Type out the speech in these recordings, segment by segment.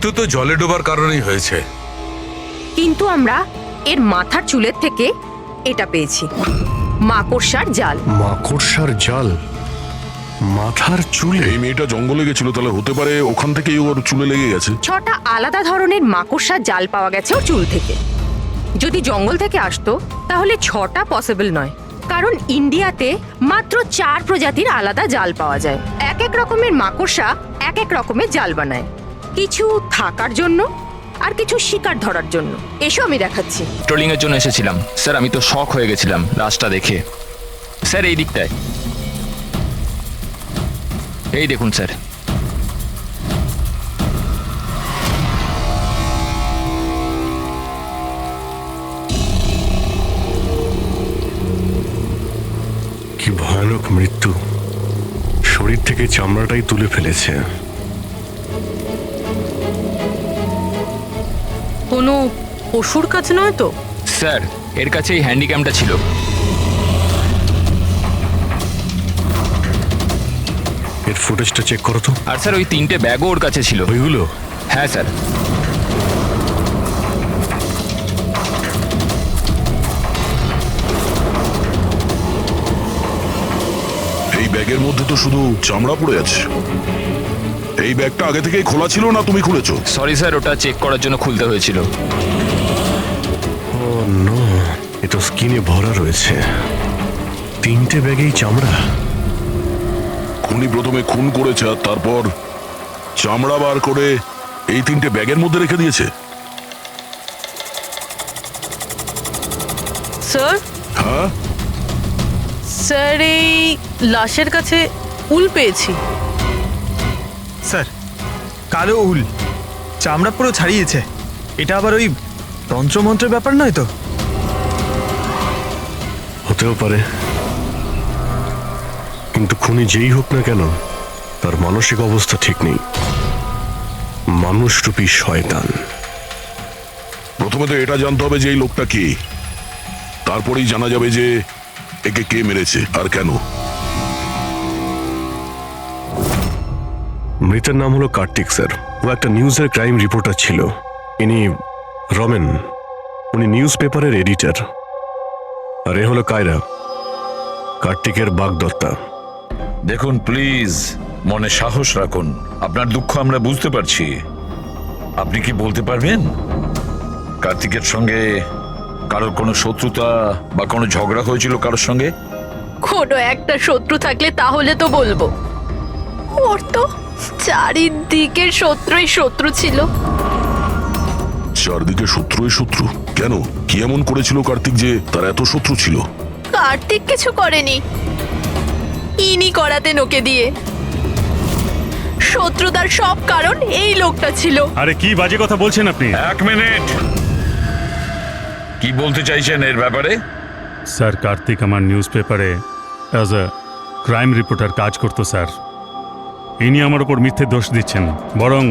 কিছু তো জলে ডোবার কারণেই হয়েছে। কিন্তু আমরা এর মাথার চুলের থেকে এটা পেয়েছি, মাকড়সার জাল। মাকড়সার জাল মাথার চুলে? এই মেয়েটা জঙ্গলে গেছিল, তাহলে হতে পারে ওখান থেকেই ওর চুলে লেগে গেছে। 6টা আলাদা ধরনের মাকড়সার জাল পাওয়া গেছে ওর চুল থেকে। যদি জঙ্গল থেকে আসতো তাহলে 6টা পসিবল নয়, কারণ ইন্ডিয়াতে মাত্র 4 প্রজাতির আলাদা জাল পাওয়া যায়। এক এক রকমের মাকড়সা এক এক রকমের জাল বানায়, কিছু থাকার জন্য আর কিছু শিকার ধরার জন্য। এসো আমি দেখাচ্ছি। ট্রোলিং এর জন্য এসেছিলাম স্যার, আমি তো শক হয়ে গেছিলাম লাশটা দেখে। স্যার এই দিকটায়, এই দেখুন স্যার। কি ভয়ানক মৃত্যু! শরীর থেকে চামড়াটাই তুলে ফেলেছে। কোনো পশুর কাজ নয় তো? স্যার এর কাছে এই হ্যান্ডিক্যামটা ছিল। এর ফুটেজটা চেক করো তো। আর স্যার ওই 3টে ব্যাগও ওর কাছে ছিল। ওইগুলো? হ্যাঁ স্যার। এই ব্যাগের মধ্যে তো শুধু চামড়া পড়ে আছে। এই ব্যাগটা আগে থেকেই খোলা ছিল না তুমি খুলেছো? সরি স্যার, ওটা চেক করার জন্য খুলতে হয়েছিল। ও নো, এ তো স্কিনে ভরা রয়েছে। 3টে ব্যাগেই চামড়া। খুনি প্রথমে খুন করেছে আর তারপর চামড়া বার করে এই 3টে ব্যাগের মধ্যে রেখে দিয়েছে। স্যার, হ্যাঁ স্যার এই লাশের কাছে উল পেয়েছি। স্যার, কালো উল, চামড়া পুরো ছাড়িয়েছে। এটা আবার ওই তন্ত্রমন্ত্রের ব্যাপার নয় তো? হতেও পারে, কিন্তু খুনি যেই হোক না কেন তার মানসিক অবস্থা ঠিক নেই। মানুষরূপী শয়তান। প্রথমে তো এটা জানতে হবে যে এই লোকটা কে, তারপরেই জানা যাবে যে একে কে মেরেছে আর কেন। মৃতের নাম হলো কার্তিক স্যার। ও একটা নিউজের ক্রাইম রিপোর্টার ছিল। ইনি রমেন, উনি নিউজ পেপারের এডিটর। আর এ হলো কায়রা, কার্তিকের বাগদত্তা। দেখুন প্লিজ, মনে সাহস রাখুন। আপনার দুঃখ আমরা বুঝতে পারছি। আপনি কি বলতে পারবেন কার্তিকের সঙ্গে কারোর কোনো শত্রুতা বা কোনো ঝগড়া হয়েছিল কারোর সঙ্গে? কোনো একটা শত্রু থাকলে তাহলে তো বলবো। ওর তো চারিদিকের শত্রুই শত্রু ছিল। চারদিকে শত্রুই শত্রু? কেন, কি এমন করেছিল কার্তিক যে তার এত শত্রু ছিল? কার্তিক কিছু করেনি, ইনি করাতে নোকে দিয়ে। শত্রুতার সব কারণ এই লোকটা ছিল। আরে কি বাজে কথা বলছেন আপনি? 1 মিনিট, কি বলতে চাইছেন এর ব্যাপারে? স্যার, কার্তিক আমার নিউজ পেপারে অ্যাজ এ ক্রাইম রিপোর্টার কাজ করতো স্যার। ইনি আমার ওপর মিথ্যে দোষ দিচ্ছেন, বরং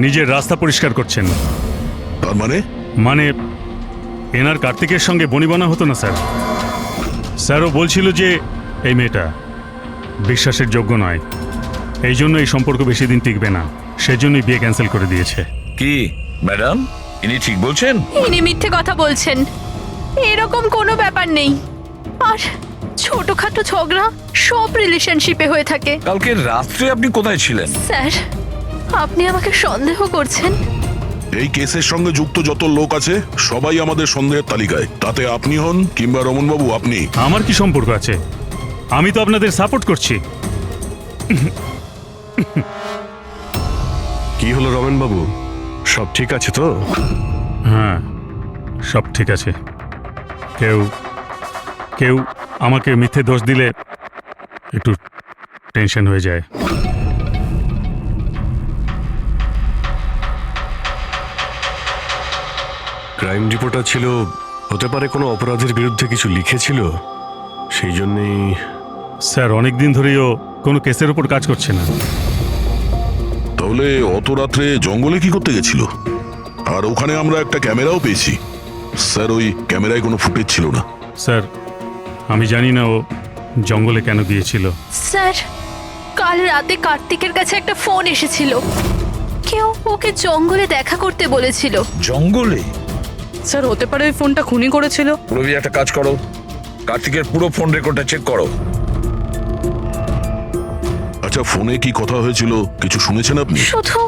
নিজের রাস্তা পরিষ্কার করছেন। তার মানে? মানে এনার কার্তিকের সঙ্গে বনিবনা হতো না স্যার। স্যারও বলছিল যে এই মেয়েটা বিশ্বাসের যোগ্য নয়, এই জন্য এই সম্পর্ক বেশি দিন টিকবে না, সেজন্যই বিয়ে ক্যান্সেল করে দিয়েছে। কি ম্যাডাম, ইনি ঠিক বলছেন? ইনি মিথ্যে কথা বলছেন, এরকম কোনো ব্যাপার নেই। আর ছোটখাটো ঝগড়া সব রিলেশনশিপে হয়ে থাকে। কালকে রাত্রে আপনি কোথায় ছিলেন? স্যার, আপনি আমাকে সন্দেহ করছেন? এই কেসের সঙ্গে যুক্ত যত লোক আছে সবাই আমাদের সন্দেহের তালিকায়। তাতে আপনি হন কিংবা রমন বাবু, আপনি। আমার কি সম্পর্ক আছে? আমি তো আপনাদের সাপোর্ট করছি। কি হলো রমেন বাবু, সব ঠিক আছে তো? হ্যাঁ, সব ঠিক আছে। কেউ কেউ আমাকে মিথ্যে দোষ দিলে একটু টেনশন হয়ে যায়। ক্রাইম রিপোর্টার ছিল, হতে পারে কোনো অপরাধের বিরুদ্ধে কিছু লিখেছিল, সেই জন্যই। স্যার, অনেক দিন ধরেই ও কোনো কেসের উপর কাজ করছে না। তাহলে অত রাত্রে জঙ্গলে কি করতে গেছিল? আর ওখানে আমরা একটা ক্যামেরাও পেয়েছি। স্যার, ওই ক্যামেরায় কোনো ফুটেজ ছিল না। স্যার, আমি জানি না ও জঙ্গলে কেন গিয়েছিল। স্যার, কাল রাতে কার্তিকের কাছে একটা ফোন এসেছিল। কেউ ওকে জঙ্গলে দেখা করতে বলেছিল। জঙ্গলে? স্যার হতে পারে ওই ফোনটা খুনি করেছিল। রবি, একটা কাজ করো, কার্তিকের পুরো ফোন রেকর্ডটা চেক করো। আচ্ছা, ফোনে কি কথা হয়েছিল কিছু শুনেছেন আপনি? শুধু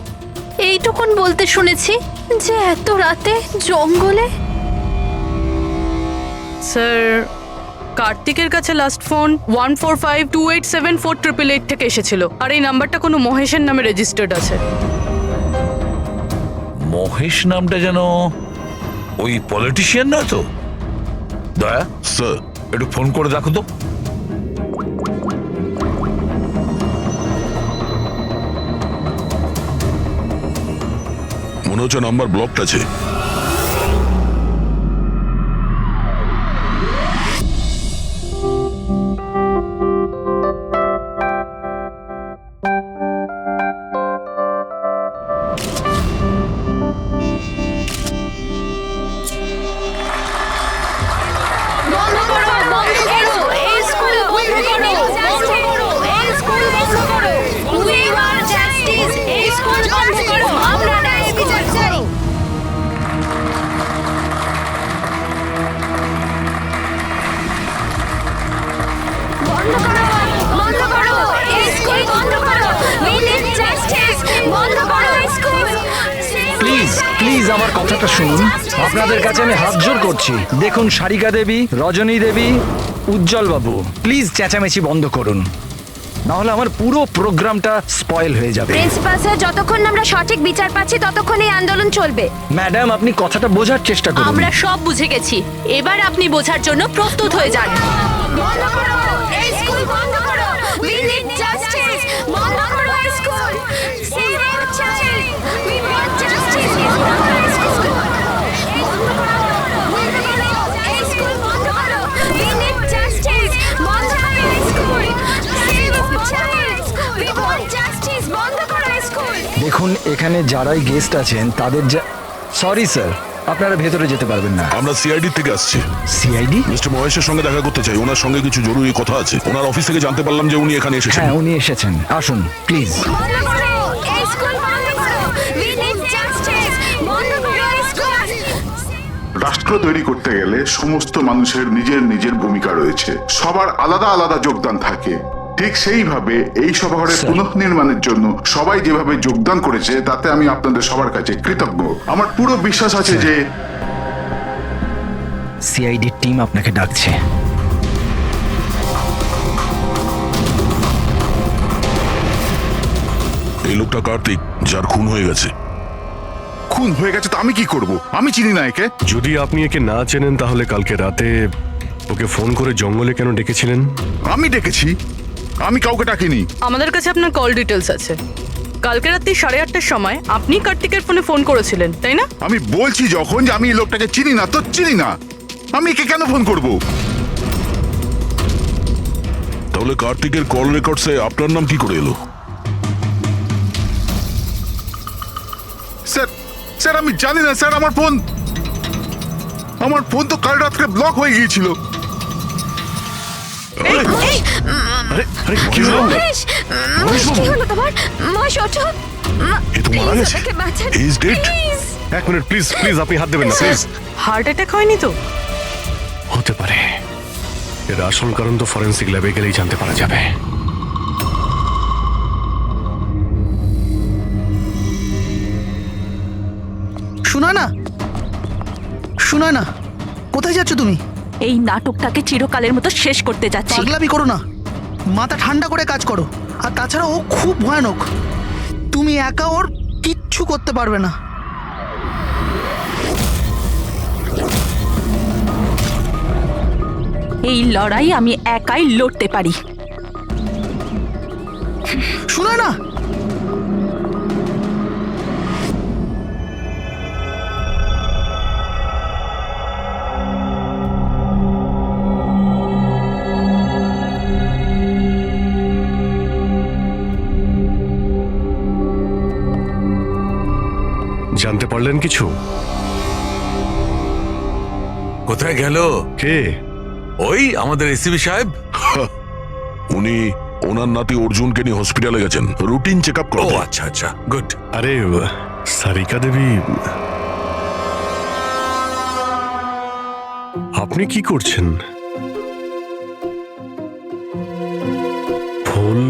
এইটুকুন বলতে শুনেছি যে এত রাতে জঙ্গলে। স্যার কার্তিকের কাছে লাস্ট ফোন 1452874888 থেকে এসেছিল, আর এই নাম্বারটা কোনো মহেশের নামে রেজিস্টার্ড আছে। মহেশ নামটা যেন ওই পলিটিশিয়ান না তো? দয়া, স্যার, একটু ফোন করে দেখো তো। মনে হচ্ছে নাম্বার ব্লকড আছে। বন্ধ করো, বন্ধ করো, এই স্কুল বন্ধ করো, বন্ধ করো, এই স্কুল বন্ধ করো। We want justice, এই স্কুল বন্ধ করো, আমরা ন্যায় বিচার চাই। বন্ধ করো, বন্ধ করো, এই স্কুল বন্ধ করো। We need justice, বন্ধ করো এই স্কুল। প্লিজ প্লিজ আমার কথাটা শুনুন, আপনাদের কাছে আমি হাত জোর করছি। দেখুন, সারিকা দেবী, রজনী দেবী, উজ্জ্বল বাবু, প্লিজ চেঁচামেচি বন্ধ করুন, না হলে আমার পুরো প্রোগ্রামটা স্পয়েল হয়ে যাবে। প্রিন্সিপাল স্যার, যতক্ষণ আমরা সঠিক বিচার পাচ্ছি ততক্ষণ এই আন্দোলন চলবে। ম্যাডাম, আপনি কথাটা বোঝার চেষ্টা করুন। আমরা সব বুঝে গেছি, এবার আপনি বোঝার জন্য প্রস্তুত হয়ে যান। বন্ধ করো, এই স্কুল বন্ধ করো। We need justice, বন্ধ করো এই school. Save our child, we want justice, বন্ধ করো এই স্কুল। বন্ধ করো, বন্ধ করো, এই স্কুল বন্ধ করো। We need justice, বন্ধ করো এই school. Save our child, we want justice, বন্ধ করো এই স্কুল। দেখুন, এখানে যারাই গেস্ট আছেন তাদের সরি স্যার, আপনারা ভেতরে যেতে পারবেন না। আমরা সিআইডি থেকে আসছি। সিআইডি? মিস্টার মহেশের সঙ্গে দেখা করতে চাই, ওনার সঙ্গে কিছু জরুরি কথা আছে। ওনার অফিস থেকে জানতে পারলাম যে উনি এখানে এসেছেন। হ্যাঁ, উনি এসেছেন, আসুন প্লিজ। বন্ধ করো, এই স্কুল বন্ধ করো। We need justice, বন্ধ করো এই স্কুল। রাষ্ট্র তৈরি করতে গেলে সমস্ত মানুষের নিজের নিজের ভূমিকা রয়েছে, সবার আলাদা আলাদা যোগদান থাকে। ঠিক সেইভাবে এই সভাঘরের পুনঃনির্মাণের জন্য সবাই যেভাবে যোগদান করেছে তাতে আমি আপনাদের সবার কাছে কৃতজ্ঞ। আমার পুরো বিশ্বাস আছে যে সিআইডি টিম আপনাকে ডাকছে। এই লোকটা কার্তিক, যার খুন হয়ে গেছে। খুন হয়ে গেছে তো আমি কি করব? আমি চিনি না একে। যদি আপনি একে না চেনেন তাহলে কালকে রাতে ওকে ফোন করে জঙ্গলে কেন ডেকেছিলেন? আমি ডেকেছি? আমি কাউকে ডাকিনি। আমাদের কাছে আপনার কল ডিটেলস আছে। কালকে রাত্রি 8:30টার সময় আপনি কার্তিকের ফোনে ফোন করেছিলেন, তাই না? আমি বলছি যখন যে আমি এই লোকটাকে চিনি না তো চিনি না, আমি একে কেন ফোন করব? তাহলে কার্তিকের কল রেকর্ডসে আপনার নাম কি করে এলো? স্যার, স্যার আমি জানি না স্যার। আমার ফোন তো কাল রাত্রে ব্লক হয়ে গিয়েছিল। কি হলো? মহেশ, মহেশ, কি হলো তোমার? মহেশ, ওঠো। এ তো মারা গেছে। ওকে বাঁচান, He is dead. please। এক মিনিট প্লিজ, প্লিজ আপনি হাত দেবেন না প্লিজ। হার্ট অ্যাটাক হয়নি তো? হতে পারে, এর আসল কারণ তো ফরেন্সিক ল্যাবে গেলেই জানতে পারা যাবে। শোনা না, শোনা না, কোথায় যাচ্ছ তুমি? এই নাটকটাকে চিরকালের মতো শেষ করতে যাচ্ছি। পাগলামি করো না, মাথা ঠান্ডা করে কাজ করো। আর তাছাড়া ও খুব ভয়ানক, তুমি একা ওর কিচ্ছু করতে পারবে না। এই লড়াই আমি একাই লড়তে পারি। শোনা না, জানতে পারলেন কিছু? কোথায় গেল? কে? ওই আমাদের এসিবি সাহেব। উনি ওনার নাতি অর্জুনকে নিয়ে হসপিটালে গেছেন রুটিন চেক আপ ও করতে। আচ্ছা আচ্ছা গুড। আরে সারিকা দেবী, আপনি কি করছেন? ফুল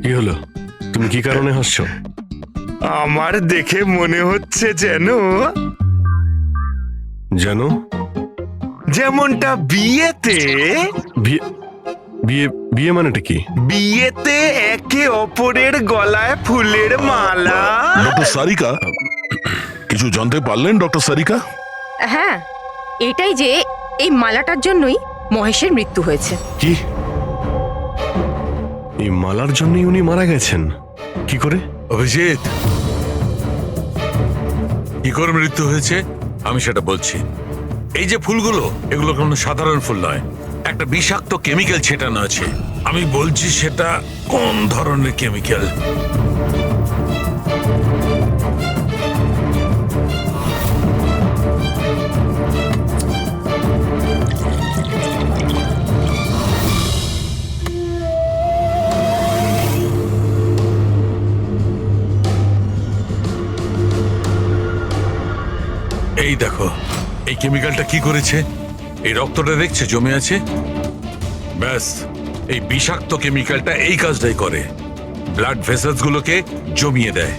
কি হলো? তুমি কি কারণে হাসছো? আমার দেখে মনে হচ্ছে যেন জানো, যেমনটা বিয়েতে বিয়ে বিয়ে বিয়ে মানেটা কি? বিয়েতে একে অপরের গলায় ফুলের মালা। ডক্টর সারিকা, কিছু জানতে পারলেন ডক্টর সারিকা? হ্যাঁ, এটাই যে এই মালাটার জন্যই মহেশের মৃত্যু হয়েছে। কি? এই মালার জন্যই উনি মারা গেছেন? কি করে? অভিজিৎ, কি করে মৃত্যু হয়েছে আমি সেটা বলছি। এই যে ফুলগুলো, এগুলো কোনো সাধারণ ফুল নয়, একটা বিষাক্ত কেমিক্যাল ছেটানো আছে। আমি বলছি সেটা কোন ধরনের কেমিক্যাল। এই দেখো, এই কেমিক্যালটা কি করেছে, এই রক্তটা দেখছে জমে আছে, ব্যাস এই বিষাক্ত কেমিক্যালটা এই কাজটাই করে, ব্লাড ভেসেলস গুলোকে জমিয়ে দেয়।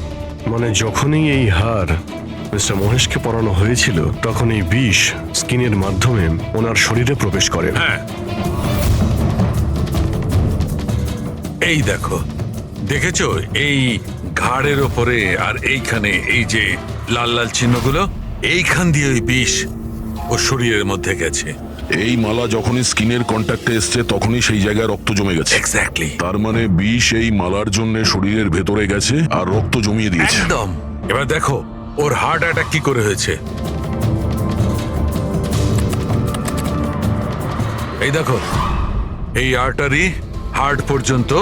মানে যখনই এই হার মিস্টার মহেশকে পরানো হয়েছিল, তখন এই বিষ স্কিনের মাধ্যমে ওনার শরীরে প্রবেশ করে। হ্যাঁ, এই দেখো, দেখেছো এই ঘাড়ের ওপরে আর এইখানে এই যে লাল লাল চিহ্নগুলো, এইখান দিয়ে ওই বিষ ও শরীরের মধ্যে গেছে। এই মালা যখনই স্কিনের কন্ট্যাক্টে এসছে তখনই সেই জায়গায় রক্ত জমে গেছে। এক্স্যাক্টলি, তার মানে বিষ এই মালার জন্য শরীরের ভেতরে গেছে আর রক্ত জমিয়ে দিয়েছে। একদম। এবার দেখো ওর হার্ট অ্যাটাক কি করে হয়েছে। এই দেখো, এই আর্টারি হার্ট পর্যন্ত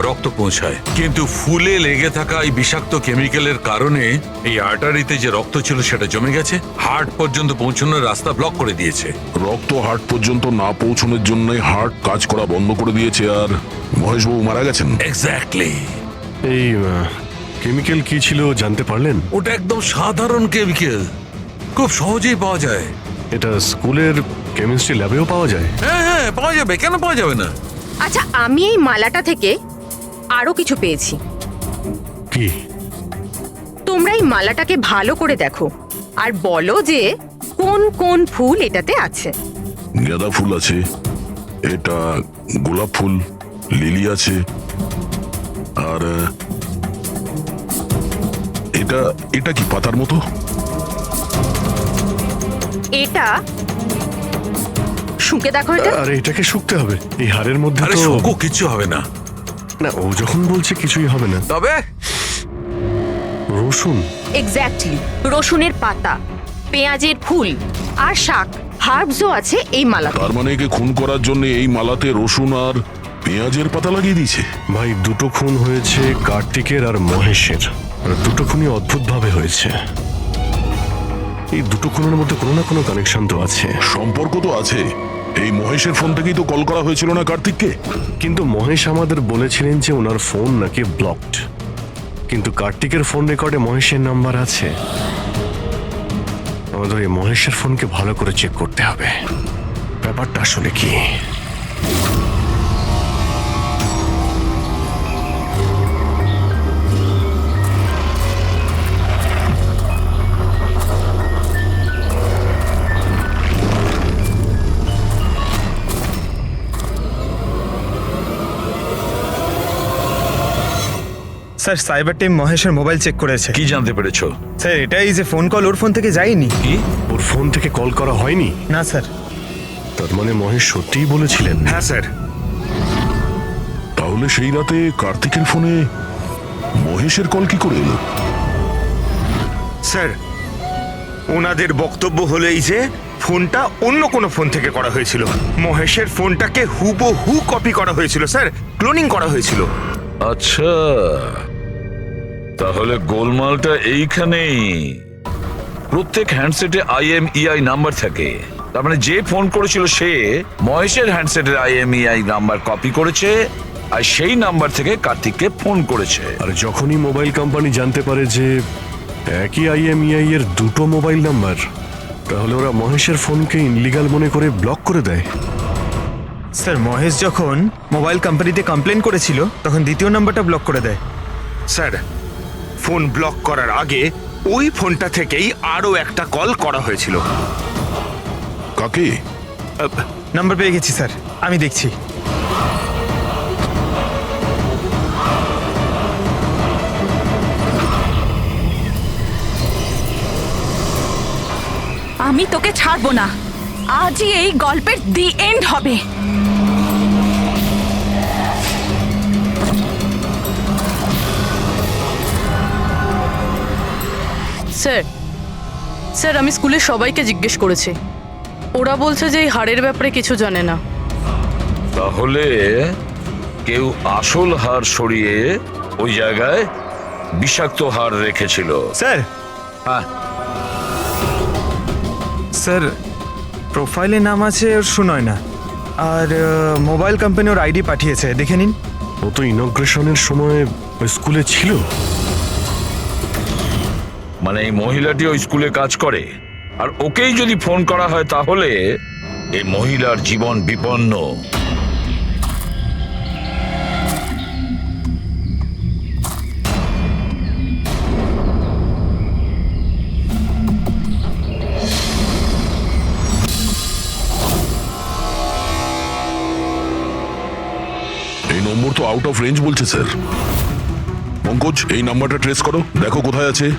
রক্ত পৌঁছায়, কিন্তু ফুলে লেগে থাকা এই বিষাক্ত কেমিক্যালের কারণে এই আর্টারিতে যে রক্ত ছিল সেটা জমে গেছে, হার্ট পর্যন্ত পৌঁছানোর রাস্তা ব্লক করে দিয়েছে। রক্ত হার্ট পর্যন্ত না পৌঁছানোর জন্য হার্ট কাজ করা বন্ধ করে দিয়েছে আর মহেশবাবু মারা গেছেন। এক্স্যাক্টলি। এই কেমিক্যাল কি ছিল জানতে পারলেন? ওটা একদম সাধারণ কেমিক্যাল, খুব সহজেই পাওয়া যায়। এটা স্কুলের কেমিস্ট্রি ল্যাবেও পাওয়া যায়? হ্যাঁ হ্যাঁ, পাওয়া যাবে, কেন পাওয়া যাবে না। আচ্ছা, আমি এই মালাটা থেকে আরো কিছু পেয়েছি। কি? তোমরা এই মালাটাকে ভালো করে দেখো আর বলো যে কোন কোন ফুল এটাতে আছে। গাঁদা ফুল আছে, এটা গোলাপ ফুল, লিলি আছে, আর এটা এটা কি পাতার মতো? এটা শুকে দেখো এটা। আরে এটাকে শুকতে হবে? এই হাড়ের মধ্যে আরে তো শোকো, কিচ্ছু হবে না। না, ও যখন বলছে কিছুই হবে না। তবে রসুন? এক্স্যাক্টলি, রসুনের পাতা, পেঁয়াজের ফুল আর শাক, হার্বসও আছে এই মালাতে। তার মানে একে খুন করার জন্য এই মালাতে রসুন আর পেঁয়াজের পাতা লাগিয়ে দিয়েছে। ভাই, দুটো খুন হয়েছে কার্তিকের আর মহেশের, আর দুটো খুনই অদ্ভুতভাবে হয়েছে। এই দুটো খুনের মধ্যে কোনো না কোনো কানেকশন তো আছে। সম্পর্ক তো আছে। এই মহেশের ফোন থেকেই তো কল করা হয়েছিল না কার্তিককে? কিন্তু মহেশ আমাদের বলেছিলেন যে ওনার ফোন নাকি ব্লকড, কিন্তু কার্তিকের ফোন রেকর্ডে মহেশের নাম্বার আছে। আমাদের এই মহেশের ফোনকে ভালো করে চেক করতে হবে, ব্যাপারটা আসলে কি। স্যার, সাইবার টিম মহেশের মোবাইল চেক করেছে। কি জানতে পেরেছো? স্যার, এটাই যে ফোন কল ওর ফোন থেকে যায়নি। কি? ওর ফোন থেকে কল করা হয়নি? না স্যার। তার মানে মহেশ সত্যিই বলেছিলেন? হ্যাঁ স্যার। তাহলে সেই রাতে কার্তিকের ফোনে মহেশের কল কি করে এলো? স্যার, ওনাদের বক্তব্য হলো এই যে ফোনটা অন্য কোনো ফোন থেকে করা হয়েছিল। মহেশের ফোনটাকে হুবহু কপি করা হয়েছিল স্যার, ক্লোনিং করা হয়েছিল। আচ্ছা, তাহলে গোলমালটা এইখানেই। প্রত্যেক হ্যান্ডসেটে IMEI নাম্বার থাকে, তার মানে যে ফোন করেছিল সে মহেশের হ্যান্ডসেটের IMEI নাম্বার কপি করেছে আর সেই নাম্বার থেকে কার্তিককে ফোন করেছে। আর যখনই মোবাইল কোম্পানি জানতে পারে যে একই IMEI এর দুটো মোবাইল নাম্বার, তাহলে ওরা মহেশের ফোনকে ইনলিগাল মনে করে ব্লক করে দেয়। স্যার মহেশ যখন মোবাইল কোম্পানিতে কমপ্লেন করেছিল তখন দ্বিতীয় নাম্বারটা ব্লক করে দেয়। স্যার ফোন ব্লক করার আগে ওই ফোনটা থেকেই আরো একটা কল করা হয়েছিল। কাকে? নাম্বার পেয়ে গেছি স্যার, আমি দেখছি। আমি তোকে ছাড়বো না, আজই এই গল্পের দি এন্ড হবে। স্যার স্যার আমি স্কুলের সবাইকে জিজ্ঞেস করেছি, ওরা বলছে যে এই হাড়ের ব্যাপারে কিছু জানে না। তাহলে কেউ আসল হার সরিয়ে ওই জায়গায় বিষাক্ত হার রেখেছিল। স্যার হ্যাঁ, স্যার প্রোফাইলে নাম আছে ওর সুনয় না, আর মোবাইল কোম্পানি ওর ID পাঠিয়েছে, দেখে নিন। ও তো ইনগ্রেশনের সময় ওই স্কুলে ছিল। মানে এই মহিলাটি ওই স্কুলে কাজ করে, আর ওকেই যদি ফোন করা হয় তাহলে এই মহিলার জীবন বিপন্ন। এই নম্বর তো আউট অফ রেঞ্জ বলছে স্যার। পঙ্কজ, এই নাম্বারটা ট্রেস করো, দেখো কোথায় আছে।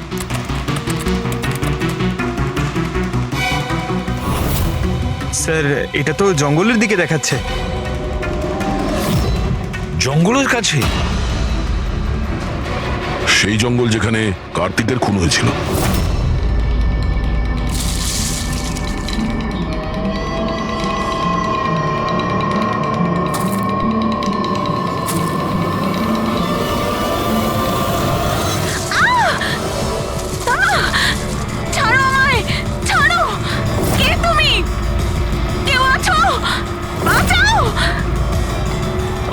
স্যার এটা তো জঙ্গলের দিকে দেখাচ্ছে। জঙ্গলের কাছে? সেই জঙ্গল যেখানে কার্তিকের খুন হয়েছিল। ছাড়ো আমায়, ছাড়ো! কে তুমি? কেউ আছো? বাঁচাও!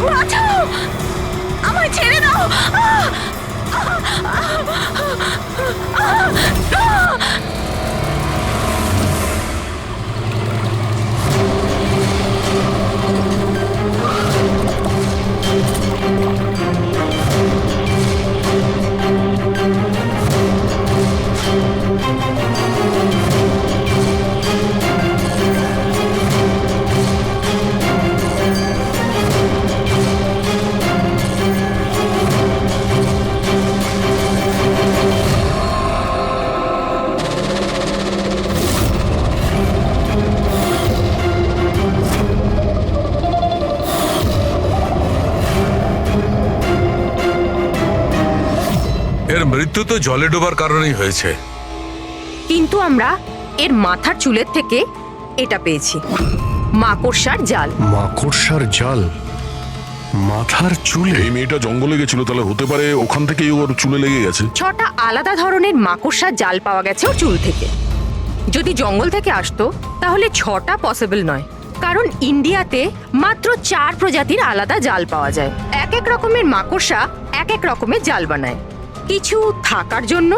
বাঁচাও! আমায় ছেড়ে দাও! এর মৃত্যু তো জলে ডোবার কারণেই হয়েছে। কিন্তু আমরা এর মাথার চুলের থেকে এটা পেয়েছি, মাকড়সার জাল। মাকড়সার জাল মাথার চুলে? এই মেয়েটা জঙ্গলে গেছিল, তাহলে হতে পারে ওখান থেকেই ওর চুলে লেগে গেছে। 6টা আলাদা ধরনের মাকড়সার জাল পাওয়া গেছে ওর চুল থেকে। যদি জঙ্গল থেকে আসতো তাহলে 6টা পসিবল নয়, কারণ ইন্ডিয়াতে মাত্র 4 প্রজাতির আলাদা জাল পাওয়া যায়। এক এক রকমের মাকড়সা এক এক রকমের জাল বানায়, কিছু থাকার জন্য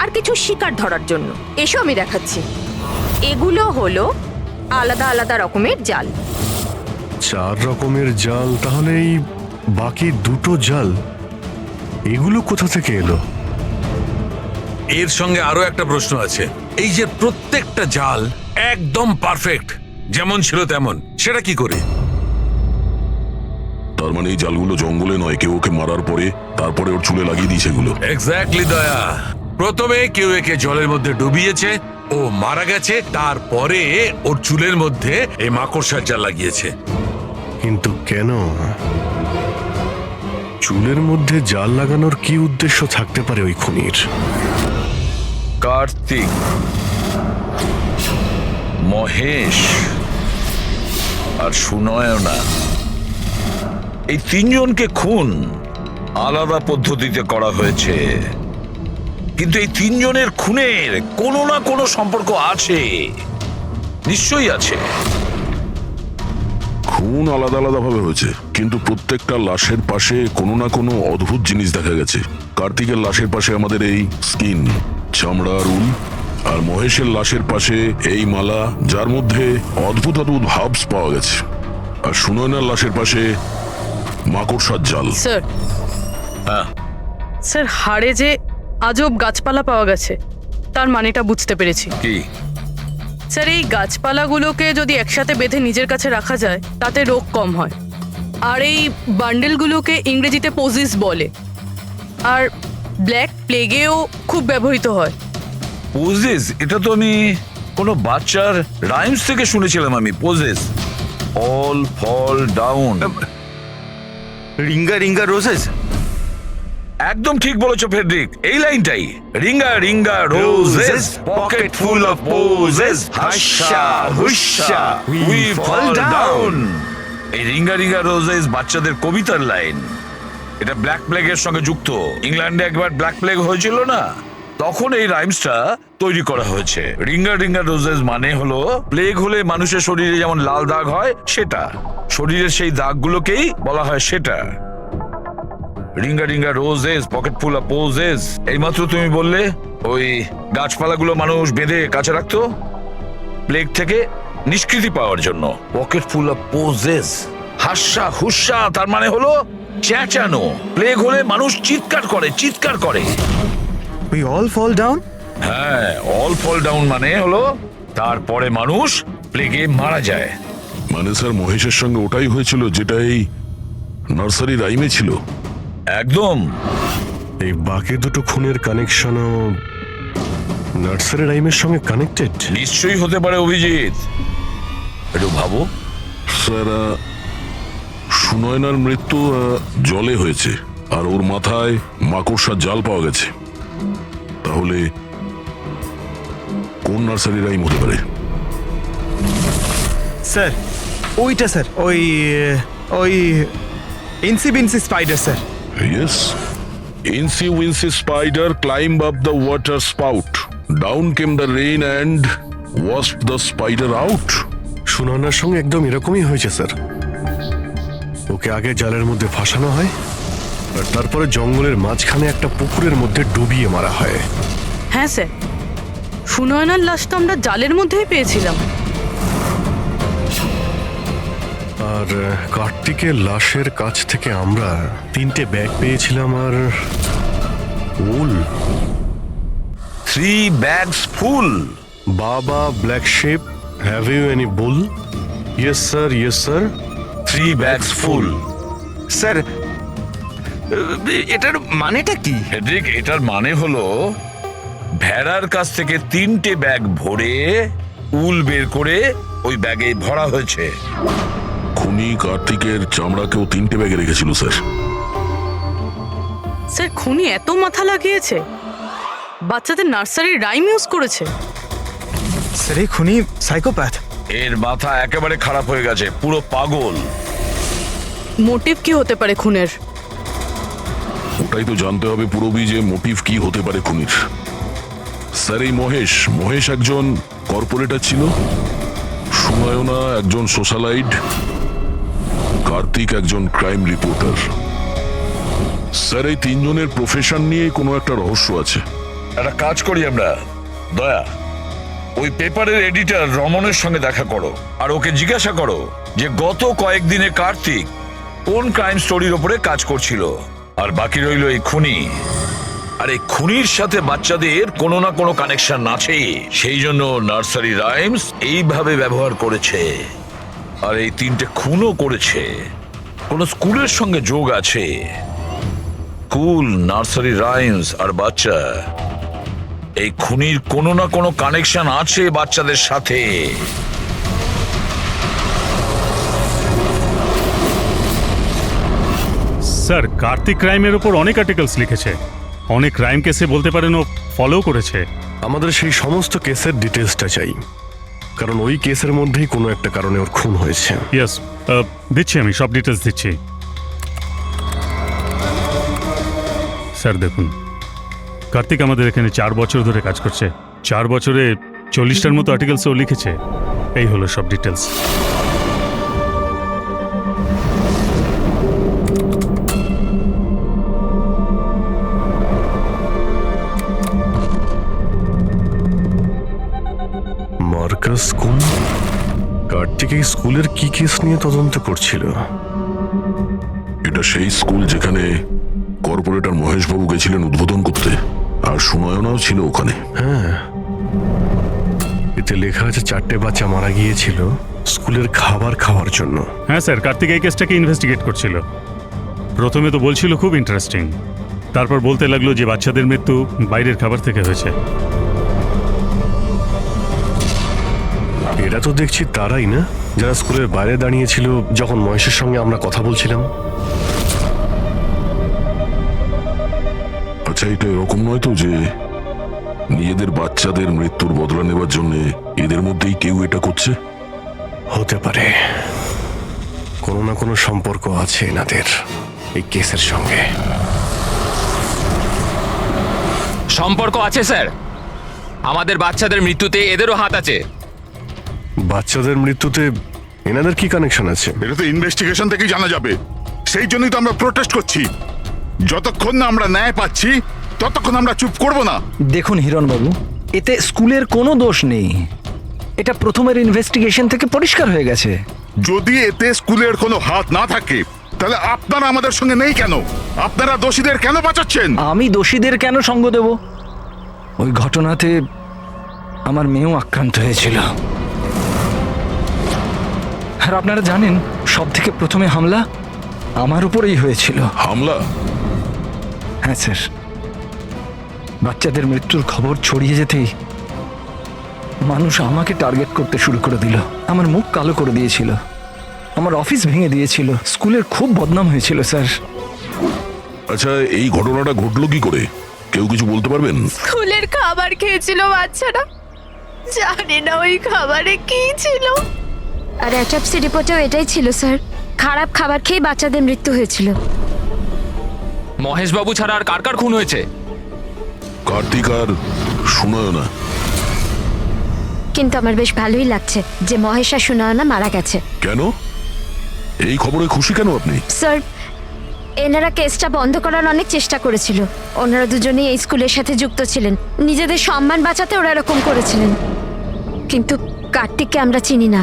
আর কিছু শিকার ধরার জন্য। এসো আমি দেখাচ্ছি। এগুলো হলো আলাদা আলাদা রকমের জাল। 4 রকমের জাল, তাহলে এই বাকি দুটো জাল এগুলো কোথা থেকে এলো? এর সঙ্গে আরো একটা প্রশ্ন আছে। এই যে প্রত্যেকটা জাল একদম পারফেক্ট, যেমন ছিল তেমন, সেটা কি করে? তার মানে এই জালগুলো জঙ্গলে নয়, কেউ ওকে মারার পরে তারপরে ওর চুলে লাগিয়ে দিয়েছে এগুলো। এক্স্যাক্টলি দয়া। প্রথমে কেউ একে জলের মধ্যে ডুবিয়েছে, ও মারা গেছে, তারপরে ওর চুলের মধ্যে এই মাকড়সার জাল লাগিয়েছে। কিন্তু কেন? চুলের মধ্যে জাল লাগানোর কি উদ্দেশ্য থাকতে পারে ওই খুনির? কার্তিক, মহেশ আর সুনয়না, এই 3 জনকে খুন আলাদা পদ্ধতিতে করা হয়েছে। কিন্তু এই তিনজনের খুনের কোনো না কোনো সম্পর্ক আছে, নিশ্চয়ই আছে। খুন আলাদা আলাদা ভাবে হয়েছে, কিন্তু প্রত্যেকটা লাশের পাশে কোনো না কোনো অদ্ভুত জিনিস দেখা গেছে। কার্তিকের লাশের পাশে আমাদের এই স্কিন, চামড়ার উল, আর মহেশের লাশের পাশে এই মালা, যার মধ্যে অদ্ভুত অদ্ভুত ভাবস পাওয়া গেছে। আর সুনয়নার লাশের পাশে মাকড়সার জাল। স্যার, হ্যাঁ, স্যার হাড়ে যে আজব গাছপালা পাওয়া গেছে তার মানেটা বুঝতে পেরেছি। কি? স্যার এই গাছপালাগুলোকে যদি একসাথে বেঁধে নিজের কাছে রাখা যায় তাতে রোগ কম হয়। আর এই বান্ডেলগুলোকে ইংরেজিতে পোজিস বলে, আর ব্ল্যাক প্লেগেও খুব ব্যবহৃত হয়। পোজেস, এটা তো আমি কোনো বাচ্চার রাইমস থেকে শুনেছিলাম। আমি posies, all fall down. Ringa ringa roses. একদম ঠিক বলেছো ফেডরিক, এই লাইনটাই। Ringa ringa roses, pocket full of posies, husha husha we fall down. এই রিঙ্গা রিঙ্গা রোজেস বাচ্চাদের কবিতার লাইন। এটা ব্ল্যাক প্লেগের সঙ্গে যুক্ত। ইংল্যান্ডে একবার ব্ল্যাক প্লেগ হয়েছিল না, তখন এই রাইমসটা তৈরি করা হয়েছে। রিঙ্গা রিঙ্গা রোজেস মানে হলো প্লেগ হলে মানুষের শরীরে যেমন লাল দাগ হয় সেটা, শরীরের সেই দাগগুলোকেই বলা হয় সেটা। Ringa ringa roses, pocket full of poses. এইমাত্র তুমি বললে ওই গাছপালাগুলো মানুষ বেঁধে কাছে রাখতো প্লেগ থেকে নিষ্কৃতি পাওয়ার জন্য। Pocket full of posies, husha হুস্যা, তার মানে হলো চেঁচানো। প্লেগ হলে মানুষ চিৎকার করে, চিৎকার করে। We all fall down. হ্যাঁ, অল ফল ডাউন মানে হলো তারপরে মানুষ প্লেগে মারা যায়। মানে স্যার মহেশের সঙ্গে ওটাই হয়েছিল যেটা এই নার্সারি রাইমে ছিল। একদম। এই বাকি দুটো খুনের কানেকশনও নার্সারি রাইমের সঙ্গে কানেক্টেড? নিশ্চয়ই হতে পারে অভিজিৎ, একটু ভাবো। স্যার সুনয়নার মৃত্যু জলে হয়েছে, আর ওর মাথায় মাকড়সার জাল পাওয়া গেছে। তাহলে কোন নার্সারি রাইম হতে পারে? স্যার ওইটা স্যার, ওই ওই Incy Wincy spider sir. Yes. Incy Wincy spider climbed up the water spout. Down came the rain and washed the spider out. সুনয়নার সঙ্গে একদম এরকমই হয়েছে স্যার। ওকে আগে জালের মধ্যে ফাঁসানো হয়, আর তারপরে জঙ্গলের মাঝখানে একটা পুকুরের মধ্যে ডুবিয়ে মারা হয়। হ্যাঁ স্যার, সুনয়নার লাশ তো আমরা জালের মধ্যেই পেয়েছিলাম। আর কার্তিকের লাশের কাছ থেকে আমরা 3টে ব্যাগ পেয়েছিলাম, আর wool. 3 bags full. Baa baa black sheep, have you any wool? Yes sir, yes sir. 3 bags full. Sir এটার মানেটা কি? ফেডরিক, এটার মানে হলো ভেড়ার কাছ থেকে 3টে ব্যাগ ভরে উল বের করে ওই ব্যাগে ভরা হয়েছে। খুনি কার্তিকের চামড়াকেও 3টে ব্যাগে রেখেছিল স্যার। স্যার খুনি এত মাথা লাগিয়েছে, বাচ্চাদের নার্সারি রাইম ইউজ করেছে। স্যার এই খুনি সাইকোপ্যাথ। এর মাথা একেবারে খারাপ হয়ে গেছে, পুরো পাগল। মোটিভ কি হতে পারে খুনের? ওটাই তো জানতে হবে পুরবি, যে মোটিভ কি হতে পারে খুনির। স্যার এই মহেশ একজন কর্পোরেটর ছিল, সুনয়না একজন সোশ্যালাইট, কার্তিক একজন ক্রাইম রিপোর্টার। স্যার এই 3 জনের প্রফেশন নিয়ে কোনো একটা রহস্য আছে। একটা কাজ করি আমরা, দয়া, ওই পেপারের এডিটর রমনের সঙ্গে দেখা করো, আর ওকে জিজ্ঞাসা করো যে গত কয়েকদিনে কার্তিক কোন ক্রাইম স্টোরির উপরে কাজ করছিল। আর বাকি রইল এই খুনি। আর এই খুনির সাথে বাচ্চাদের কোনো না কোনো কানেকশন আছে, সেই জন্য নার্সারি রাইমস এইভাবে ব্যবহার করেছে। আর এই 3টে খুনও করেছে, কোন স্কুলের সঙ্গে যোগ আছে। স্কুল, নার্সারি রাইমস আর বাচ্চা, এই খুনির কোনো না কোনো কানেকশন আছে বাচ্চাদের সাথে। স্যার কার্তিক ক্রাইমের ওপর অনেক আর্টিকেলস লিখেছে, অনেক ক্রাইম কেসে বলতে পারেন ও ফলো করেছে। আমাদের সেই সমস্ত কেসের ডিটেলসটা চাই, কারণ ওই কেসের মধ্যেই কোনো একটা কারণে ওর খুন হয়েছে। ইয়েস, দিচ্ছি, আমি সব ডিটেলস দিচ্ছি। স্যার দেখুন, কার্তিক আমাদের এখানে 4 বছর ধরে কাজ করছে। 4 বছরে 40টার মতো আর্টিকেলস ও লিখেছে। এই হলো সব ডিটেলস। মার্কাস স্কুল, কার্তিক এই স্কুলের কি কেস নিয়ে তদন্ত করছিল? এটা সেই স্কুল যেখানে কর্পোরেটর মহেশবাবু গেছিলেন উদ্বোধন করতে, আর সুনয়নাও ছিল ওখানে। হ্যাঁ, এতে লেখা আছে 4টে বাচ্চা মারা গিয়েছিল স্কুলের খাবার খাওয়ার জন্য। হ্যাঁ স্যার, কার্তিক এই কেসটাকে ইনভেস্টিগেট করছিল। প্রথমে তো বলছিল খুব ইন্টারেস্টিং, তারপর বলতে লাগলো যে বাচ্চাদের মৃত্যু বাইরের খাবার থেকে হয়েছে। এরা তো দেখছি তারাই না যারা স্কুলের বাইরে দাঁড়িয়েছিল যখন মহেশের সঙ্গে আমরা কথা বলছিলাম। আচ্ছা, এটা এরকম নয় তো যে নিজেদের বাচ্চাদের মৃত্যুর বদলা নেবার জন্য এদের মধ্যেই কেউ এটা করছে? হতে পারে কোনো না কোনো সম্পর্ক আছে এনাদের এই কেসের সঙ্গে। সম্পর্ক আছে স্যার, আমাদের বাচ্চাদের মৃত্যুতে এদেরও হাত আছে। বাচ্চাদের মৃত্যুতে এনাদের কি কানেকশন আছে? এটা তো ইনভেস্টিগেশন থেকেই জানা যাবে। সেই জন্যই তো আমরা প্রোটেস্ট করছি। যতক্ষণ না আমরা ন্যায় পাচ্ছি ততক্ষণ আমরা চুপ করব না। দেখুন হিরণবাবু, এতে স্কুলের কোনো দোষ নেই। এটা প্রথমের ইনভেস্টিগেশন থেকে পরিষ্কার হয়ে গেছে। যদি এতে স্কুলের কোনো হাত না থাকে তাহলে আপনারা আমাদের সঙ্গে নেই কেন? আপনারা দোষীদের কেন বাঁচাচ্ছেন? আমি দোষীদের কেন সঙ্গ দেব? ওই ঘটনাতে আমার মেয়েও আক্রান্ত হয়েছিল। আর আপনারা জানেন, সব থেকে প্রথমে হামলা আমার উপরেই হয়েছিল। হামলা? হ্যাঁ স্যার, বাচ্চাদের মৃত্যুর খবর ছড়িয়ে যেতেই মানুষ আমাকে টার্গেট করতে শুরু করে দিল। আমার মুখ কালো করে দিয়েছিল, আমার অফিস ভেঙে দিয়েছিল, স্কুলের খুব বদনাম হয়েছিল স্যার। আচ্ছা, এই ঘটনাটা ঘটলো কি করে? কেউ কিছু বলতে পারবেন? স্কুলের খাবার খেয়েছিল বাচ্চারা, জানি না ওই খাবারে কি ছিল। আর অ্যাটপসি রিপোর্টেও এটাই ছিল স্যার, খারাপ খাবার খেয়ে বাচ্চাদের মৃত্যু হয়েছিল। মহেশবাবু ছাড়া আর কার কার খুন হয়েছে? কার্তিক আর সুনয়না। কিন্তু আমার বেশ ভালোই লাগছে যে মহেশ আর সুনয়না মারা গেছে। কেন? এই খবরে খুশি কেন আপনি? স্যার, এনারা কেসটা বন্ধ করার অনেক চেষ্টা করেছিল। ওনারা দুজনেই এই স্কুলের সাথে যুক্ত ছিলেন, নিজেদের সম্মান বাঁচাতে ওরা এরকম করেছিলেন। কিন্তু কার্তিককে আমরা চিনি না।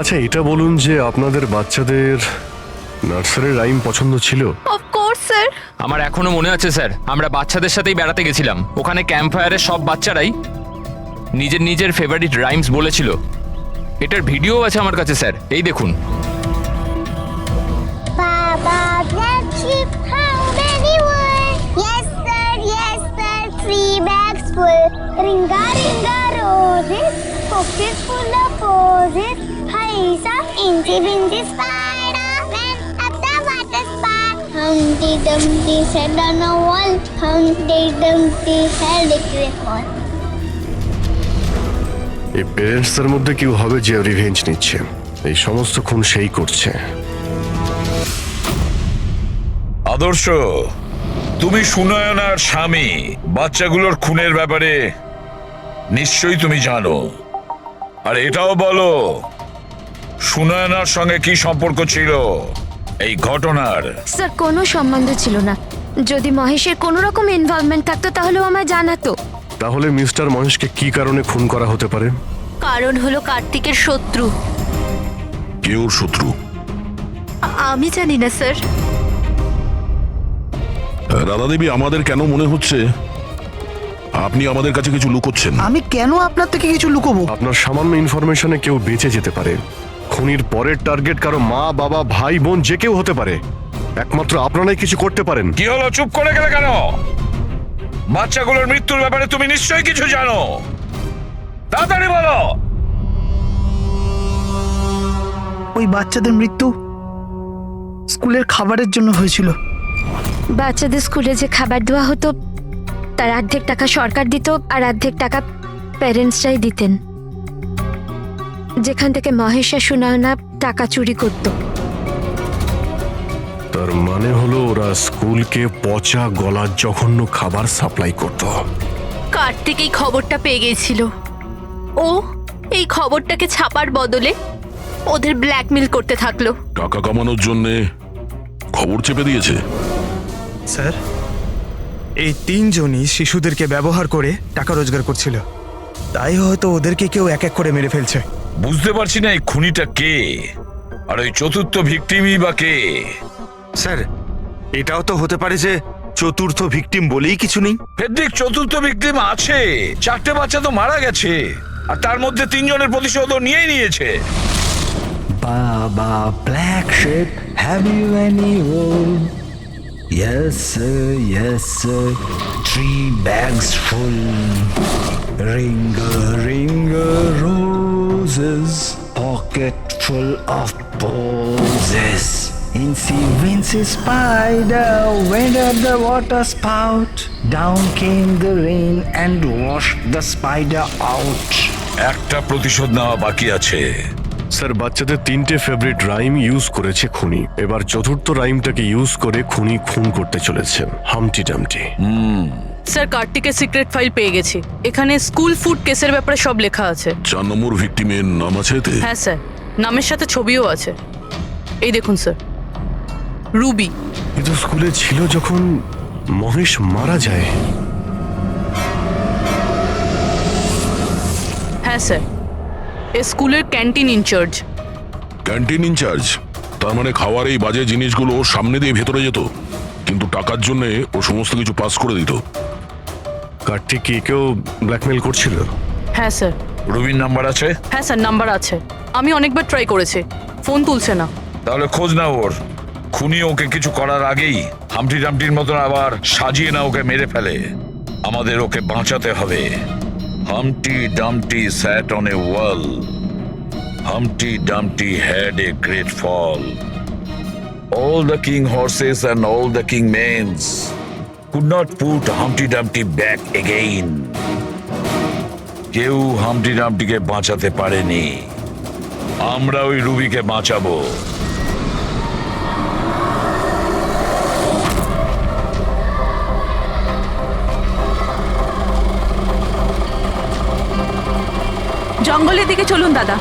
আচ্ছা, এটা বলুন যে আপনাদের বাচ্চাদের নার্সারি রাইম পছন্দ ছিল? Of course sir. আমার এখনো মনে আছে স্যার, আমরা বাচ্চাদের সাথেই বেড়াতে গেছিলাম। ওখানে ক্যাম্প ফায়ারের সব বাচ্চারাই নিজের নিজের ফেভারিট রাইমস বলেছিল। এটার ভিডিও আছে আমার কাছে স্যার, এই দেখুন। Baba, black sheep, how many were? Yes sir, 3 bags full. Ringa, ringa, roses, boxes full of posies. Hi, sa, incy, wincy spider went up the water spout. Humpty Dumpty sat on a wall. Humpty Dumpty held a great fall. এই প্যারেন্টসদের মধ্যে কেউ হবে যে revenge নিচ্ছে। এই সমস্ত খুন সেই করছে। আদর্শ, তুমি সুনয়নার স্বামী, বাচ্চাগুলোর খুনের ব্যাপারে নিশ্চয়ই তুমি জানো। আর এটাও বলো, সুনয়নার সঙ্গে কি সম্পর্ক ছিল এই ঘটনার? স্যার, কোনো সম্বন্ধ ছিল না। যদি মহেশের কোনো রকম ইনভলভমেন্ট থাকতো তাহলেও আমায় জানাতো। তাহলে মিস্টার মহেশকে কি কারণে খুন করা হতে পারে? কারণ হলো কার্তিকের শত্রু। কে ওর শত্রু? আমি জানি না স্যার। রাধা দেবী, আমাদের কেন মনে হচ্ছে আপনি আমাদের কাছে কিছু লুকোচ্ছেন? আমি কেন আপনার থেকে কিছু লুকোবো? আপনার সামান্য ইনফরমেশনে কেউ বেঁচে যেতে পারে। খুনির পরের টার্গেট কারো মা, বাবা, ভাই, বোন যে কেউ হতে পারে। একমাত্র আপনারাই কিছু করতে পারেন। কি হলো, চুপ করে গেলে কেন? বাচ্চাগুলোর মৃত্যুর ব্যাপারে তুমি নিশ্চয়ই কিছু জানো, তাড়াতাড়ি বলো। ওই বাচ্চাদের মৃত্যু স্কুলের খাবারের জন্য হয়েছিল। বাচ্চাদের স্কুলে যে খাবার দেওয়া হতো তার অর্ধেক টাকা সরকার দিত আর অর্ধেক টাকা প্যারেন্টসরাই দিতেন, যেখান থেকে মহেশ আর সুনয়না টাকা চুরি করত। তার মানে হলো ওরা স্কুলকে পচা গলা জঘন্য খাবার সাপ্লাই করত। কার্তিক এই খবরটা পেয়ে গেছিল। ও এই খবরটাকে ছাপার বদলে ওদের ব্ল্যাকমেল করতে থাকলো। টাকা কামানোর জন্য খবর চেপে দিয়েছে। স্যার, এই তিনজনই শিশুদেরকে ব্যবহার করে টাকা রোজগার করছিল, তাই হয়তো ওদেরকে কেউ এক এক করে মেরে ফেলছে। বুঝতে পারছি না এই খুনিটা কে, আর ওই চতুর্থ ভিকটিমই বা কে। স্যার, এটাও তো হতে পারে যে চতুর্থ ভিকটিম বলেই কিছু নেই। ফেডরিক, চতুর্থ ভিকটিম আছে। 4টে বাচ্চা তো মারা গেছে, আর তার মধ্যে 3 জনের প্রতিশোধ নিয়েই নিয়েছে। Baba Black Sheep, have you any wool? Yes sir, 3 bags full. Ringa roses, pocket full of posies. Incy Wincy spider went up the water spout. Down came the rain and washed the spider out. একটা প্রতিশোধ নেওয়া বাকি আছে। Sir, বাচ্চাদের 3টে favourite rhyme use করেছে খুনি, এবার চতুর্থ রাইমটাকে ইউজ করে খুনি খুন করতে চলেছে। হামটি ডামটি। স্যার, কার্তিকের সিক্রেট ফাইল পেয়ে গেছি। এখানে স্কুল ফুড কেসের ব্যাপারে সব লেখা আছে। 4 নম্বর ভিকটিমের নাম আছে এতে? হ্যাঁ স্যার, নামের সাথে ছবিও আছে। এই দেখুন স্যার, রুবি। কিন্তু স্কুলে ছিল যখন মহেশ মারা যায়। হ্যাঁ স্যার, এ স্কুলের ক্যান্টিন ইনচার্জ। Canteen in charge? তার মানে খাওয়ার এই বাজে জিনিসগুলো ওর সামনে দিয়ে ভেতরে যেত, কিন্তু টাকার জন্য ও সমস্ত কিছু পাস করে দিত। কার্তিক কি কেউ ব্ল্যাকমেল করছিল? হ্যাঁ স্যার। রুবির নাম্বার আছে? হ্যাঁ স্যার, নাম্বার আছে। আমি অনেকবার ট্রাই করেছি, ফোন তুলছে না। তাহলে খোঁজ না ওর। খুনি ওকে কিছু করার আগেই হামটি ডামটির মতন আবার সাজিয়ে না ওকে মেরে ফেলে। আমাদের ওকে বাঁচাতে হবে। হামটি ডামটি sat on a wall. Humpty Dumpty had a great fall. All the king horses and all the king mains could not put Humpty Dumpty back again. কেউ হামটি ডামটিকে বাঁচাতে পারেনি। আমরা ওই রুবিকে বাঁচাবো। জঙ্গলের দিকে চলুন দাদা।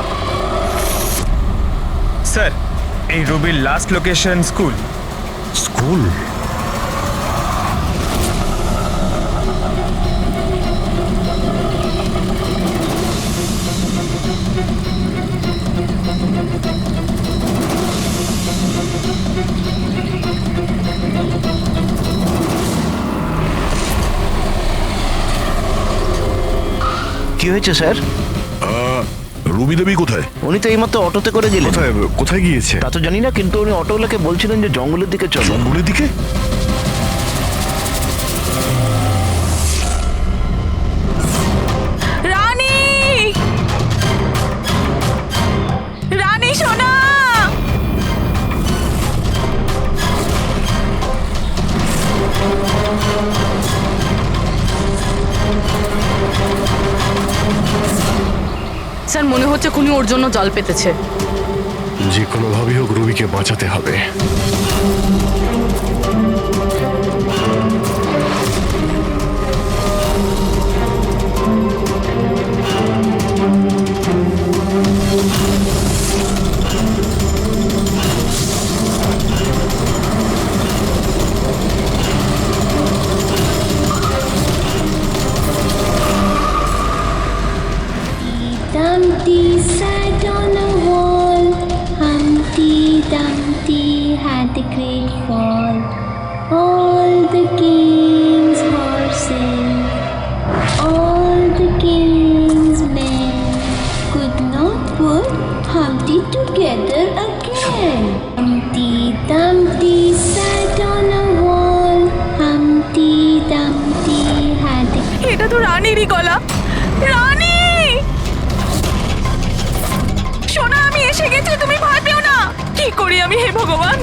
স্যার, এই রুবির লাস্ট লোকেশন স্কুল। স্কুল? কি হয়েছে স্যার? রুবি দেবী কোথায়? উনি তো এইমাত্র অটোতে করে গেলেন। কোথায় গিয়েছে তা তো জানি না, কিন্তু উনি অটোওয়ালাকে বলছিলেন যে জঙ্গলের দিকে চলো। জঙ্গলের দিকে? রানী, রানী সোনা। স্যার, মনে হচ্ছে খুনি ওর জন্য জাল পেতেছে। যে কোনোভাবেই হোক রুবিকে বাঁচাতে হবে। Dumpty sat on a wall. Humpty Dumpty had a great fall. All the king's horses, all the king's men could not put Humpty together again. Humpty Dumpty sat on a wall. Humpty Dumpty had a... এটা তো রানীরই গলা। রানী সোনা, আমি এসে গেছি, তুমি ভয় পেও না। কি করি আমি, হে ভগবান।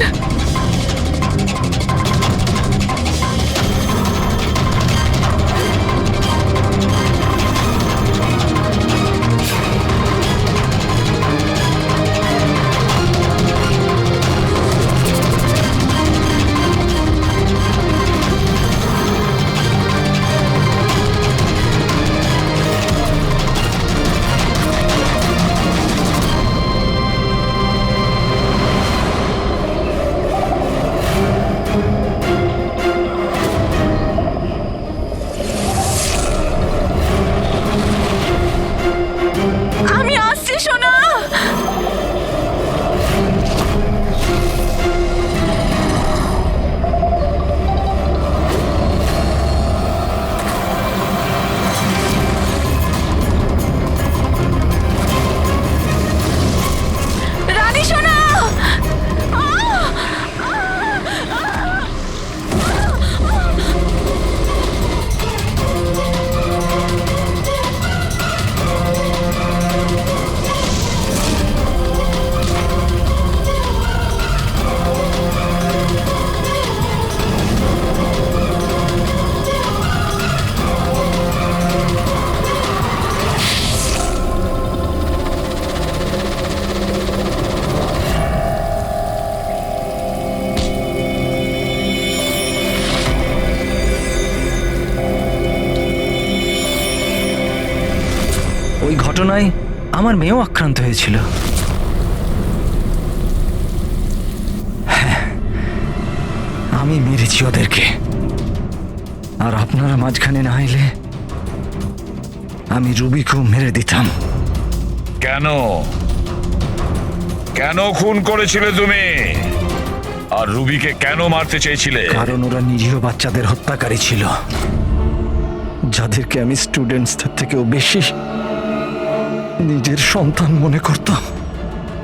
ঘটনায় আমার মেয়েও আক্রান্ত হয়েছিল। হ্যাঁ, আমি মেরেছি ওদেরকে, আর আপনারা মাঝখানে না এলে আমি রুবিকেও মেরে দিতাম। কেন কেন খুন করেছিলে তুমি? আর রুবিকে কেন মারতে চেয়েছিলে? কারণ ওরা নিরীহ বাচ্চাদের হত্যাকারী ছিল, যাদেরকে আমি স্টুডেন্টসদের থেকেও বেশি নিজের সন্তান মনে করতাম।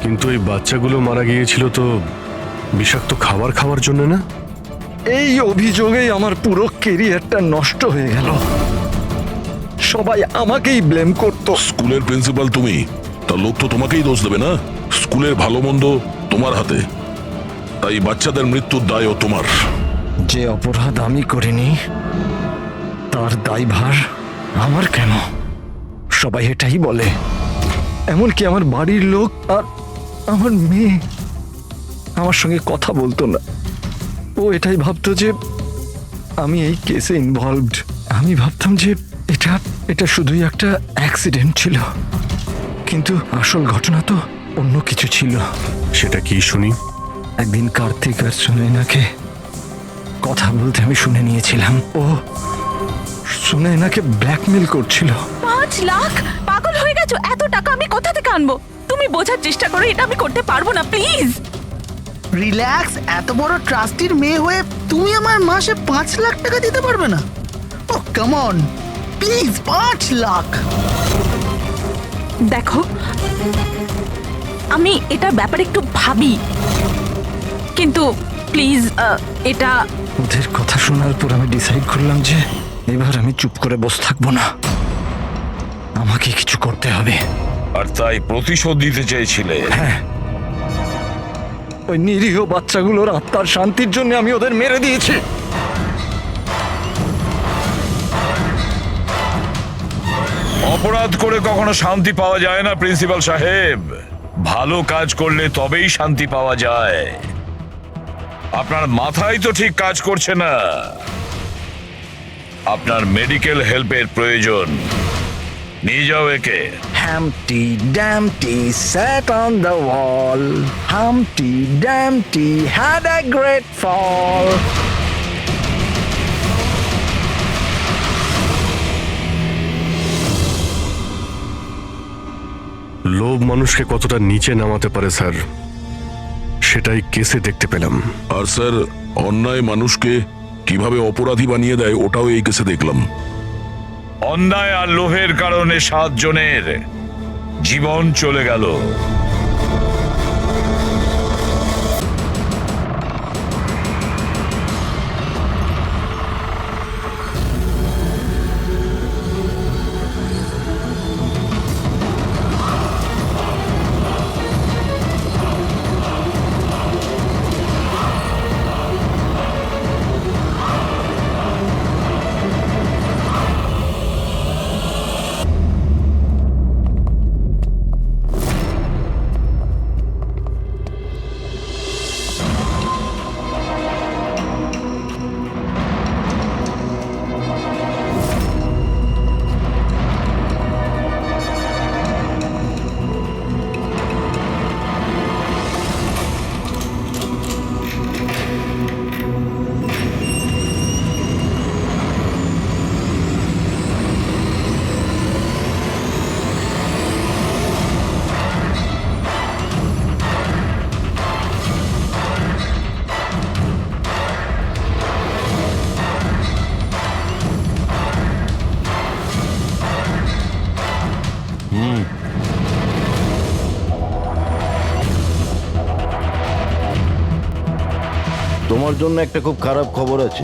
কিন্তু এই বাচ্চাগুলো মারা গিয়েছিল তো বিষাক্ত খাবার খাওয়ার জন্য না? এই অভিযোগেই আমার পুরো কেরিয়ারটা নষ্ট হয়ে গেল। সবাই আমাকেই ব্লেম করতো। স্কুলের প্রিন্সিপাল তুমি, তা লোক তো তোমাকেই দোষ দেবে না? স্কুলের ভালো মন্দ তোমার হাতে, তাই বাচ্চাদের মৃত্যুর দায়ও তোমার। যে অপরাধ আমি করিনি তার দায়ভার আমার কেন? সবাই এটাই বলে, এমনকি আমার বাড়ির লোক আর আমার মেয়ে আমার সঙ্গে কথা বলতো না। ও এটাই ভাবতো যে আমি এই কেসে ইনভলভড। আমি ভাবতাম যে এটা শুধুই একটা অ্যাক্সিডেন্ট ছিল, কিন্তু আসল ঘটনা তো অন্য কিছু ছিল। সেটা কি শুনি? একদিন কার্তিক আর সুনয়নাকে কথা বলতে আমি শুনে নিয়েছিলাম। ও সুনয়নাকে ব্ল্যাকমেল করছিল। 5 লাখ? পাগল হয়ে গেছো? এত টাকা আমি কোথা থেকে আনবো? তুমি বোঝার চেষ্টা করো, এটা আমি করতে পারবো না, প্লিজ। রিল্যাক্স, এত বড় ট্রাস্টির মেয়ে হয়ে তুমি আমার মাসে 5 লাখ টাকা দিতে পারবে না? ও কাম অন, প্লিজ 5 লাখ। দেখো, আমি এটার ব্যাপারে একটু ভাবি, কিন্তু প্লিজ এটা। ওদের কথা শোনার পর আমি ডিসাইড করলাম যে এবার আমি চুপ করে বসে থাকবো না, আমাকে কিছু করতে হবে। আর তাই প্রতিশোধ দিতে চেয়েছিলে? হ্যাঁ, ওই নিরীহ বাচ্চাগুলোর আত্মার শান্তির জন্য আমি ওদের মেরে দিয়েছি। অপরাধ করে কখনো শান্তি পাওয়া যায় না প্রিন্সিপাল সাহেব। ভালো কাজ করলে তবেই শান্তি পাওয়া যায়। আপনার মাথায় তো ঠিক কাজ করছে না। আপনার মেডিকেল হেল্পের প্রয়োজন। নিয়ে যাও একে। Humpty Dumpty sat on the wall. Humpty Dumpty had a great fall. লোভ মানুষকে কতটা নিচে নামাতে পারে স্যার, সেটাই কেসে দেখতে পেলাম। আর স্যার, অন্যায় মানুষকে কিভাবে অপরাধী বানিয়ে দেয় ওটাও এই কেসে দেখলাম। অন্যায় আর লোভের কারণে 7 জনের জীবন চলে গেল। তোমার জন্য একটা খুব খারাপ খবর আছে।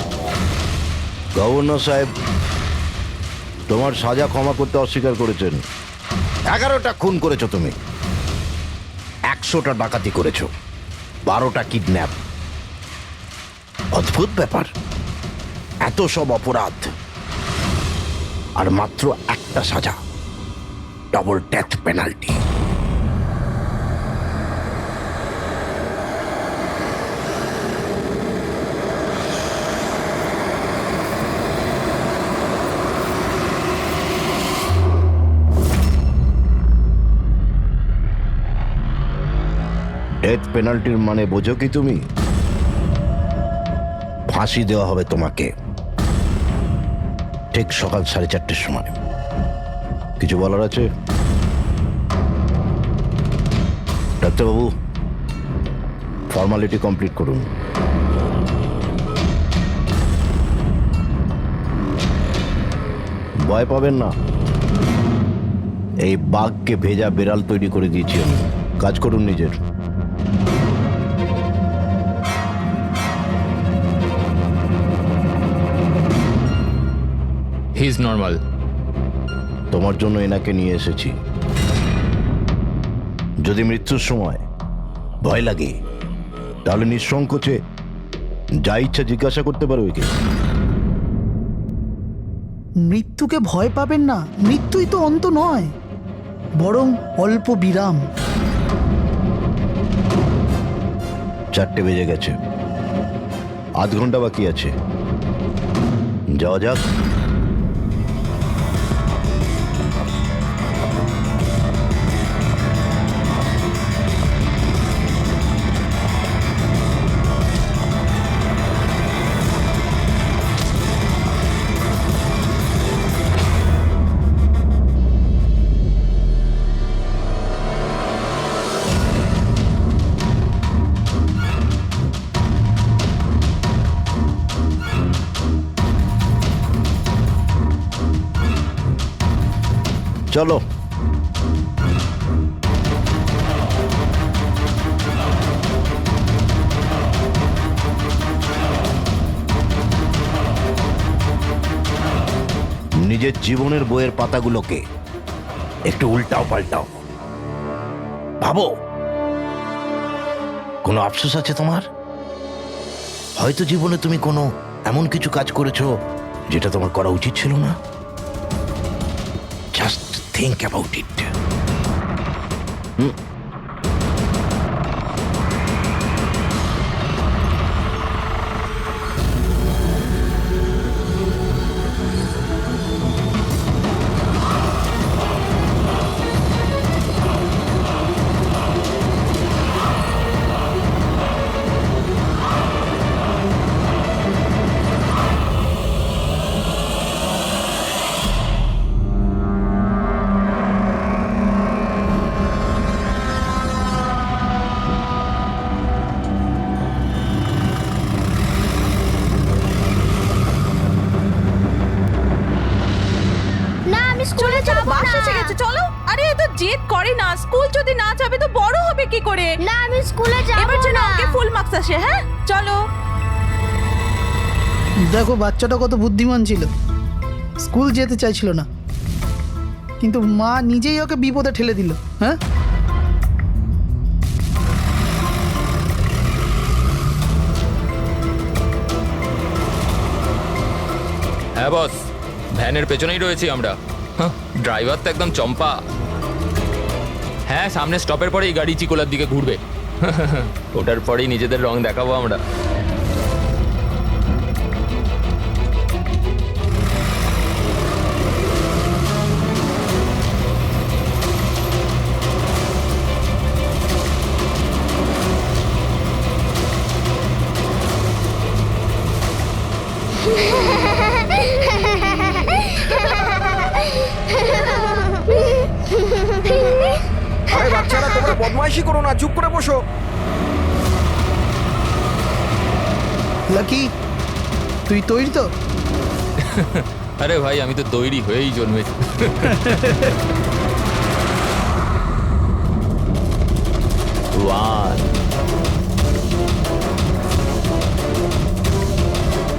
গভর্নর সাহেব তোমার সাজা ক্ষমা করতে অস্বীকার করেছেন। 11টা খুন করেছো তুমি, 100টা ডাকাতি করেছো, 12টা কিডন্যাপ। অদ্ভুত ব্যাপার, এত সব অপরাধ আর মাত্র একটা সাজা, ডবল ডেথ পেনাল্টি। ডেথ পেনাল্টির মানে বোঝো কি তুমি? ফাঁসি দেওয়া হবে তোমাকে ঠিক সকাল 4:30-র সময়। কিছু বলার আছে? ডাক্তারবাবু, ফর্মালিটি কমপ্লিট করুন। ভয় পাবেন না, এই বাঘকে ভেজা বেড়াল তৈরি করে দিয়েছি আমি। কাজ করুন নিজের। He is normal. তোমার জন্য এনাকে নিয়ে এসেছি। যদি মৃত্যুর সময় ভয় লাগে তাহলে নিঃসংকোচে যা ইচ্ছা জিজ্ঞাসা করতে পারো একে। মৃত্যুকে ভয় পাবেন না, মৃত্যুই তো অন্ত নয়, বরং অল্প বিরাম। 4টে বেজে গেছে, আধ ঘন্টা বাকি আছে, যাওয়া যাক। চলো। নিজের জীবনের বইয়ের পাতাগুলোকে একটু উল্টাও পাল্টাও, ভাবো কোনো আফসোস আছে তোমার? হয়তো জীবনে তুমি কোনো এমন কিছু কাজ করেছো যেটা তোমার করা উচিত ছিল না। Just think about it. না আমি স্কুলে যাব না। বাস এসে গেছে, চলো। আরে এ তো জেদ করে না, স্কুল যদি না যাবে তো বড় হবে কি করে? না আমি স্কুলে যাব না। এবার যেন ওকে ফুল মার্কস আসে। হ্যাঁ চলো। দেখো বাচ্চাটা কত বুদ্ধিমান ছিল, স্কুল যেতে চাইছিল না, কিন্তু মা নিজেই ওকে বিপদে ঠেলে দিল। হ্যাঁ, হ্যাঁ বস, ভ্যানের পেছনেই রয়েছি আমরা। ড্রাইভার তো একদম চম্পা। হ্যাঁ, সামনে স্টপের পরেই গাড়ি চিকোলার দিকে ঘুরবে। ওটার পরেই নিজেদের রং দেখাবো আমরা। আরে বাচ্চারা, তোমরা বদমাইশি করো না, চুপ করে বসো। লাকি তুই তৈরি তো? আরে ভাই, আমি তো তৈরি হয়েই জন্মেছি। One,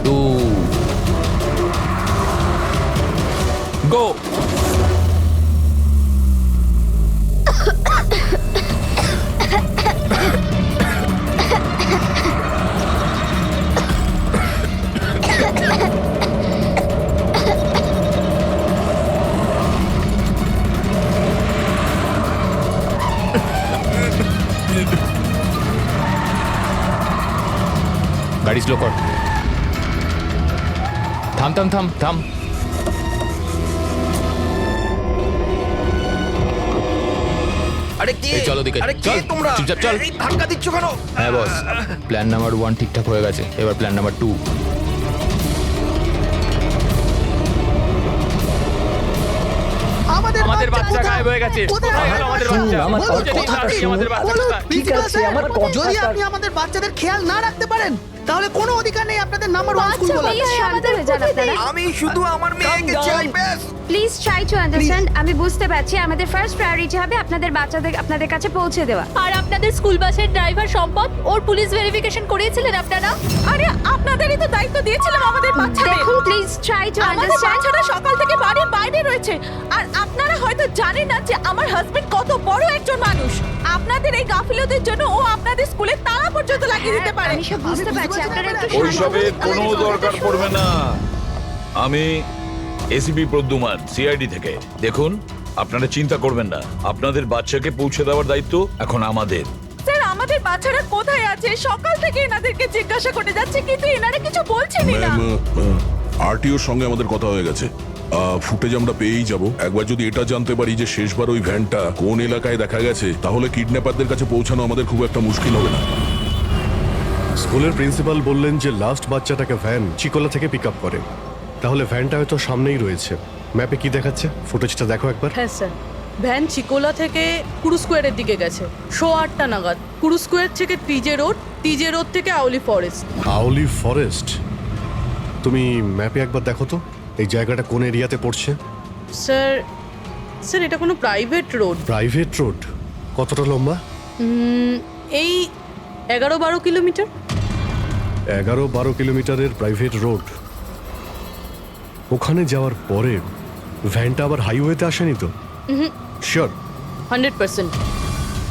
two, go! গাড়ি স্লো কর। থাম থাম থাম থাম। আরে কে এই চলো দিকে আরে কে চল তোমরা চুপচাপ চল এই ধাক্কা দিচ্ছ কেন? হ্যাঁ বস প্ল্যান নাম্বার 1 ঠিকঠাক হয়ে গেছে এবার প্ল্যান নাম্বার 2 আমাদের বাচ্চা গায়েব হয়ে গেছে কোথায় গেল আমাদের বাচ্চা আমাদের বাচ্চা ঠিক আছে যদি আপনি আমাদের বাচ্চাদের খেয়াল না রাখতে পারেন তাহলে কোনো অধিকার নেই আপনাদের নাম্বার 1 স্কুল বলার। আমি শুধু আমার মেয়েকে চাই ব্যাস। Please try to understand. আমি বুঝতে পারছি আমাদের ফার্স্ট প্রায়োরিটি হবে আপনাদের বাচ্চাদের আপনাদের কাছে পৌঁছে দেওয়া। আর আপনাদের স্কুল বাসের ড্রাইভার সম্পদ ওর পুলিশ ভেরিফিকেশন করিয়েছিলেন আপনারা? আরে আপনাদেরই তো দায়িত্ব দিয়েছিলাম আমাদের বাচ্চাদের। দেখুন প্লিজ ট্রাই টু আমাদের আন্ডারস্ট্যান্ড। বাচ্চারা সকাল থেকে বাড়ির বাইরে রয়েছে আর আপনারা হয়তো জানেন না যে আমার হাজবেন্ড কত বড় একজন মানুষ। আপনাদের এই গাফিলতির জন্য ও আপনাদের স্কুলে তালা পর্যন্ত লাগিয়ে দিতে পারে। আমি সব বুঝতে পারছি আপনারা একটু ওইসবের কোনো দরকার পড়বে না। আমি এসিপি প্রদ্যুমান সিআইডি থেকে। দেখুন আপনারা চিন্তা করবেন না, আপনাদের বাচ্চাকে পৌঁছে দেওয়ার দায়িত্ব এখন আমাদের। স্যার আমাদের বাচ্চারা কোথায় আছে সকাল থেকে এনাদেরকে জিজ্ঞাসা করে যাচ্ছে কিন্তু এনারা কিছু বলছেনই না। আরটিওর সঙ্গে আমাদের কথা হয়ে গেছে, ফুটেজ আমরা পেয়েই যাব। একবার যদি এটা জানতে পারি যে শেষবার ওই ভ্যানটা কোন এলাকায় দেখা গেছে তাহলে কিডন্যাপারদের কাছে পৌঁছানো আমাদের খুব একটা মুশকিল হবে না। স্কুলের প্রিন্সিপাল বললেন যে লাস্ট বাচ্চাটাকে ভ্যান চিকোলা থেকে পিক আপ করে, তাহলে ভ্যানটা হয়তো সামনেই রয়েছে। ম্যাপে কি দেখাচ্ছে ফুটেজটা দেখো একবার। হ্যাঁ স্যার ভ্যান চিকোলা থেকে কুরু স্কোয়ারের দিকে গেছে 8:30 নাগাদ। কুরু স্কোয়ার থেকে টিজে রোড থেকে আউলি ফরেস্ট। আউলি ফরেস্ট? তুমি ম্যাপে একবার দেখো তো এই জায়গাটা কোন এরিয়াতে পড়ছে। স্যার এটা কোনো প্রাইভেট রোড। Private road? কতটা লম্বা? এই 11-12 কিলোমিটার। 11-12 কিলোমিটারের প্রাইভেট রোড। ওখানে যাওয়ার পরে ভ্যানটা আবার হাইওয়েতে আসেনি তো? শিওর? 100%।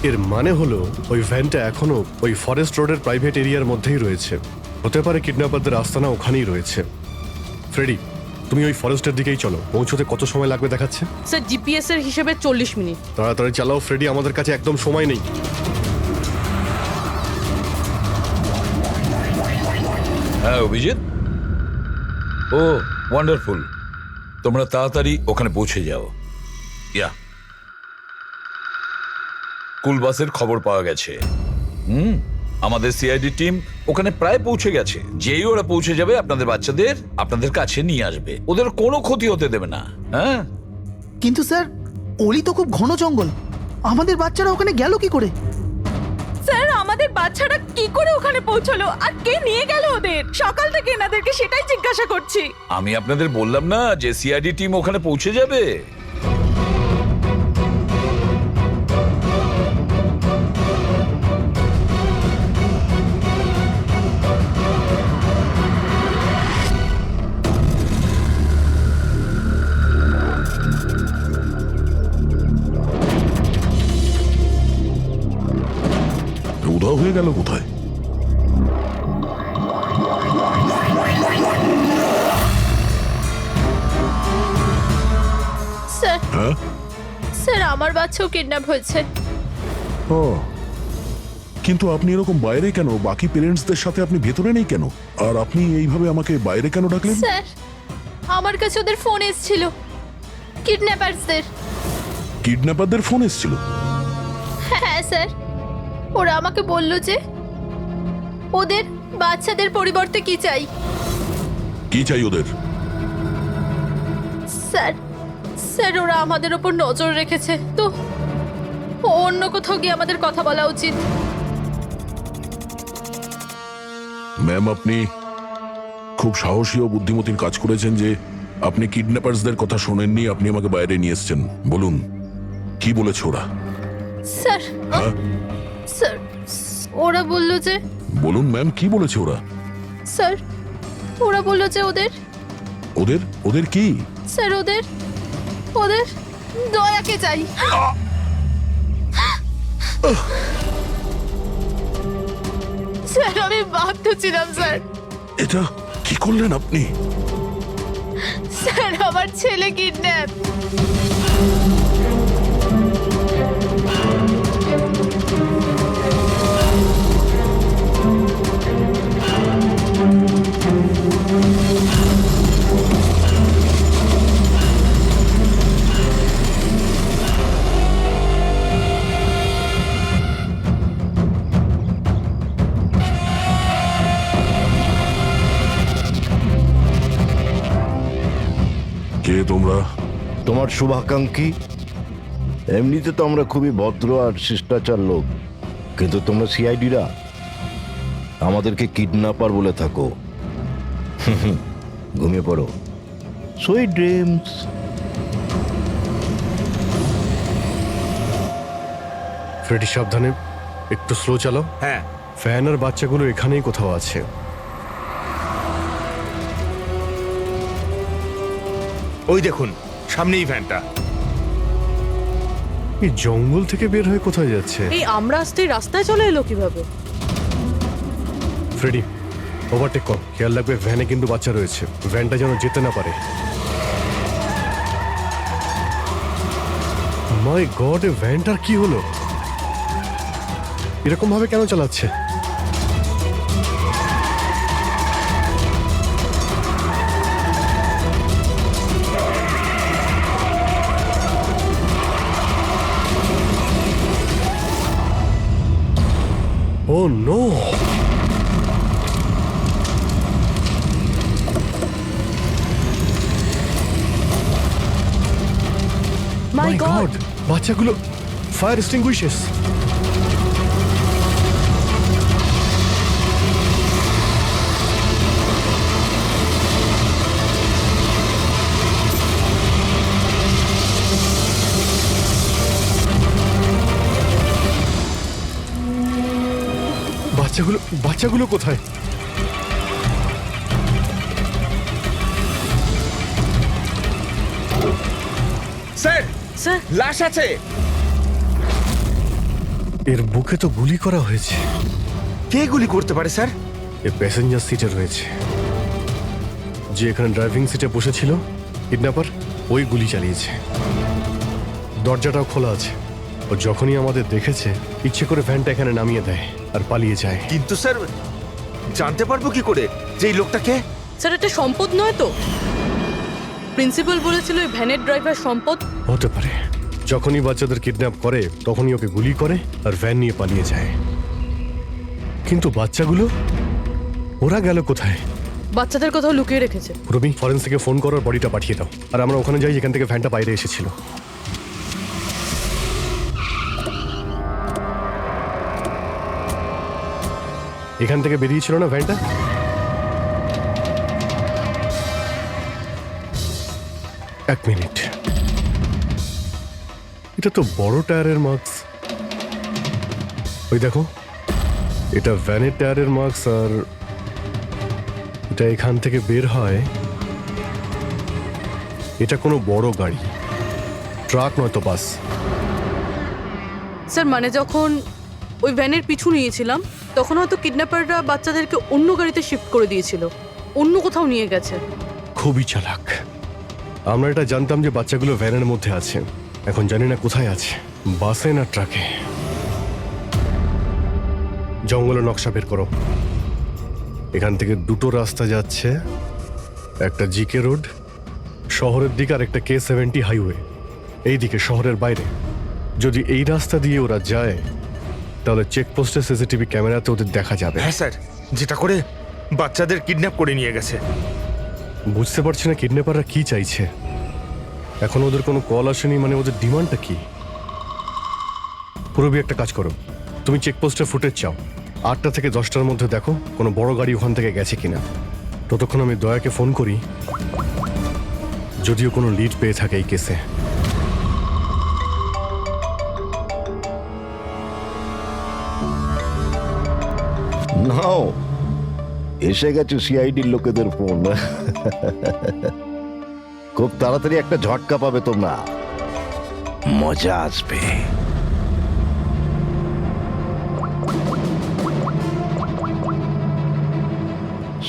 এর মানে হলো ওই ভ্যানটা এখনো ওই ফরেস্ট রোডের প্রাইভেট এরিয়ার মধ্যেই রয়েছে। হতে পারে কিডন্যাপারদের আস্তানা ওখানেই রয়েছে। ফ্রেডি তুমি ওই ফরেস্টের দিকেই চলো, পৌঁছতে কত সময় লাগবে দেখাচ্ছে? স্যার জিপিএস এর হিসেবে 40 মিনিট। তাড়াতাড়ি চালাও ফ্রেডি, আমাদের কাছে একদম সময় নেই। হ্যাঁ অভিজিৎ, ও ওয়ান্ডারফুল, তোমরা তাড়াতাড়ি ওখানে পৌঁছে যাও। ইয়া স্কুল বাসের খবর পাওয়া গেছে। আমাদের সিআইডি টিম ওখানে প্রায় পৌঁছে গেছে। যেই ওরা পৌঁছে যাবে আপনাদের বাচ্চাদের আপনাদের কাছে নিয়ে আসবে, ওদের কোনো ক্ষতি হতে দেবে না। হ্যাঁ কিন্তু স্যার অলি তো খুব ঘন জঙ্গল, আমাদের বাচ্চারা ওখানে গেল কি করে? স্যার আমাদের বাচ্চারা কি করে ওখানে পৌঁছলো আর কে নিয়ে গেল ওদের? সকাল থেকে এনাদেরকে সেটাই জিজ্ঞাসা করছি। আমি আপনাদের বললাম না যে সিআইডি টিম ওখানে পৌঁছে যাবে। উধাও হয়ে গেল কোথায়? স্যার হ্যাঁ স্যার আমার বাচ্চাও কিডন্যাপ হয়েছে। ও কিন্তু আপনি এরকম বাইরে কেন? বাকি পেরেন্টসদের সাথে আপনি ভেতরে নেই কেন? আর আপনি এইভাবে আমাকে বাইরে কেন ডাকলেন? স্যার আমার কাছে ওদের ফোন এসেছিল, কিডন্যাপারসদের। কিডন্যাপারদের ফোন এসেছিল? হ্যাঁ স্যার, ওরা আমাকে বলল যে ওদের বাচ্চাদের পরিবর্তে কি চাই। কি চাই ওদের? স্যার ওরা আমাদের ওপর নজর রেখেছে, তো অন্য কোথাও গিয়ে আমাদের কথা বলা উচিত। ম্যাম আপনি খুব সাহসী ও বুদ্ধিমতীর কাজ করেছেন যে আপনি কিডন্যাপারসদের কথা শোনেননি, আপনি আমাকে বাইরে নিয়ে এসেছেন। বলুন কি বলেছে ওরা? স্যার হ্যাঁ স্যার ওরা বলল যে বলুন ম্যাম কি বলেছে ওরা? স্যার ওরা বলল যে ওদের ওদের ওদের কি? স্যার ওদের ওদের দয়াকে চাই। স্যার আমি বাধ্য ছিলাম স্যার। এটা কি করলেন আপনি? স্যার আমার ছেলে কিডন্যাপ। কে তোমরা? তোমার শুভাকাঙ্ক্ষী। এমনিতে তো আমরা খুবই ভদ্র আর শিষ্টাচার লোক, কিন্তু তোমরা সিআইডিরা আমাদেরকে কিডন্যাপার বলে থাকো। ঘুমিয়ে পড়ো, সুইট ড্রিমস। ফ্রেডি সাবধানে, একটু স্লো চালাও। হ্যাঁ। ফ্যান আর বাচ্চাগুলো এখানেই কোথাও আছে। ওই দেখুন সামনেই ভ্যানটা। এই জঙ্গল থেকে বের হয়ে কোথায় যাচ্ছে? এই আমরা আসতে রাস্তায় চলে এলো কিভাবে? ফ্রেডি, ওভারটেক কর, খেয়াল রাখবে ভ্যানে কিন্তু বাচ্চা রয়েছে, ভ্যানটা যেন যেতে না পারে। মাই গড, এই ভ্যানটার কি হলো? এরকম ভাবে কেন চালাচ্ছে? Oh no! My God! বাচ্চাগুলো ফায়ার এক্সটিংগুইশার্স। বাচ্চাগুলো কোথায়? স্যার, স্যার, লাশ আছে। এর বুকে তো গুলি করা হয়েছে। কে গুলি করতে পারে স্যার? এ প্যাসেঞ্জার সিটে রয়েছে। যে এখানে ড্রাইভিং সিটে বসেছিল কিডন্যাপার, ওই গুলি চালিয়েছে। দরজাটাও খোলা আছে। ও যখনই আমাদের দেখেছে ইচ্ছে করে ভ্যানটা এখানে নামিয়ে দেয় আর পালিয়ে যায়। কিন্তু স্যার, জানতে পারবো কি করে যে এই লোকটাকে? স্যার এটা সম্পদ নয় তো? প্রিন্সিপাল বলেছিল এই ভ্যানের ড্রাইভার সম্পদ। হতে পারে। যখনই বাচ্চাদের কিডন্যাপ করে তখনই ওকে গুলি করে আর ভ্যান নিয়ে পালিয়ে যায়। কিন্তু বাচ্চাগুলো, ওরা গেল কোথায়? বাচ্চাদের কোথাও লুকিয়ে রেখেছে। রবি, ফরেন্সিকে ফোন করার বডিটা পাঠিয়ে দাও, আর আমরা ওখানে যাই যেখান থেকে ভ্যানটা বাইরে এসেছিল। এখান থেকে বেরিয়েছিল না ভ্যানটা? এক মিনিট, এটা তো বড় টায়ারের মার্কস। ওই দেখো, এটা ভ্যানের টায়ারের মার্কস, আর এটা এখান থেকে বের হয়। এটা কোনো বড় গাড়ি, ট্রাক নয়তো বাস। স্যার মানে যখন ওই ভ্যানের পিছু নিয়েছিলাম তখন হয়তো কিডন্যাপাররা বাচ্চাদেরকে অন্য গাড়িতে শিফট করে দিয়েছিল, অন্য কোথাও নিয়ে গেছে। খুবই চালাক। আমরা এটা জানতাম যে বাচ্চাগুলো ভ্যানের মধ্যে আছে, এখন জানি না কোথায় আছে, বাসে না ট্রাকে। জঙ্গলের নকশা বের করো। এখান থেকে দুটো রাস্তা যাচ্ছে, একটা জিকে রোড শহরের দিকে আর একটা K70 হাইওয়ে এই দিকে শহরের বাইরে। যদি এই রাস্তা দিয়ে ওরা যায় তাহলে চেকপোস্টের সিসিটিভি ক্যামেরাতে ওদের দেখা যাবে। হ্যাঁ স্যার, যেটা করে বাচ্চাদের কিডন্যাপ করে নিয়ে গেছে। বুঝতে পারছি না কিডন্যাপাররা কি চাইছে। এখন ওদের কোনো কল আসেনি, মানে ওদের ডিমান্ডটা কি? পুরবি, একটা কাজ করো, তুমি চেকপোস্টের ফুটেজ চাও, 8টা থেকে 10টার মধ্যে দেখো কোনো বড় গাড়ি ওখান থেকে গেছে কিনা। ততক্ষণ আমি দয়াকে ফোন করি, যদিও কোনো লিড পেয়ে থাকে এই কেসে। নাও, এসে গেছে সিআইডির লোকেদের ফোন। খুব তাড়াতাড়ি একটা ঝটকা পাবে তোমরা, মজা আসবে।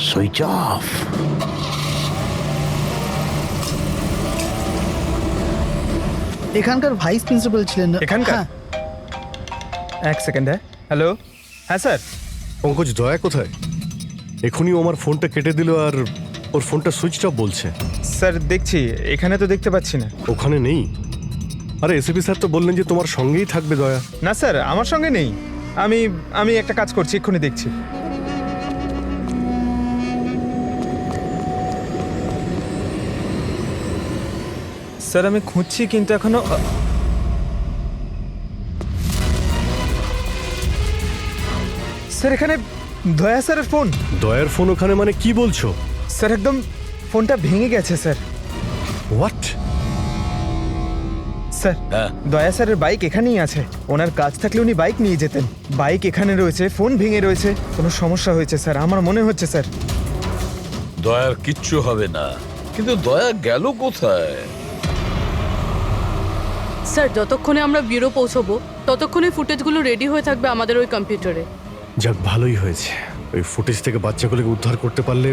Switch off. এখানকার ভাইস প্রিন্সিপাল ছিলেন। এখানকার? হ্যাঁ। এক সেকেন্ড। হ্যালো, হ্যাঁ স্যার। পঙ্কজ, দয়া কোথায়? এখনই ও আমার ফোনটা কেটে দিল আর ওর ফোনটা সুইচ অফ বলছে। স্যার দেখছি, এখানে তো দেখতে পাচ্ছি না। ওখানে নেই? আরে এসিপি স্যার তো বললেন যে তোমার সঙ্গেই থাকবে দয়া। না স্যার, আমার সঙ্গে নেই। আমি একটা কাজ করছি, এক্ষুনি দেখছি। স্যার আমি খুঁজছি কিন্তু এখনো স্যার এখানে দয়া স্যারের ফোন। দয়ার ফোন ওখানে মানে কি বলছো? স্যার একদম ফোনটা ভেঙে গেছে স্যার। হোয়াট? স্যার দয়া স্যারের বাইক এখানেই আছে। ওনার কাজ থাকলে উনি বাইক নিয়ে যেতেন। বাইক এখানে রয়েছে, ফোন ভেঙে রয়েছে, কোনো সমস্যা হয়েছে স্যার আমার মনে হচ্ছে স্যার। দয়ার কিচ্ছু হবে না, কিন্তু দয়া গেল কোথায়? স্যার যতক্ষণে আমরা ব্যুরো পৌঁছবো ততক্ষণে ফুটেজগুলো রেডি হয়ে থাকবে আমাদের ওই কম্পিউটারে। যাক ভালোই হয়েছে, ওই ফুটেজ থেকে বাচ্চাগুলোকে উদ্ধার করতে পারলে।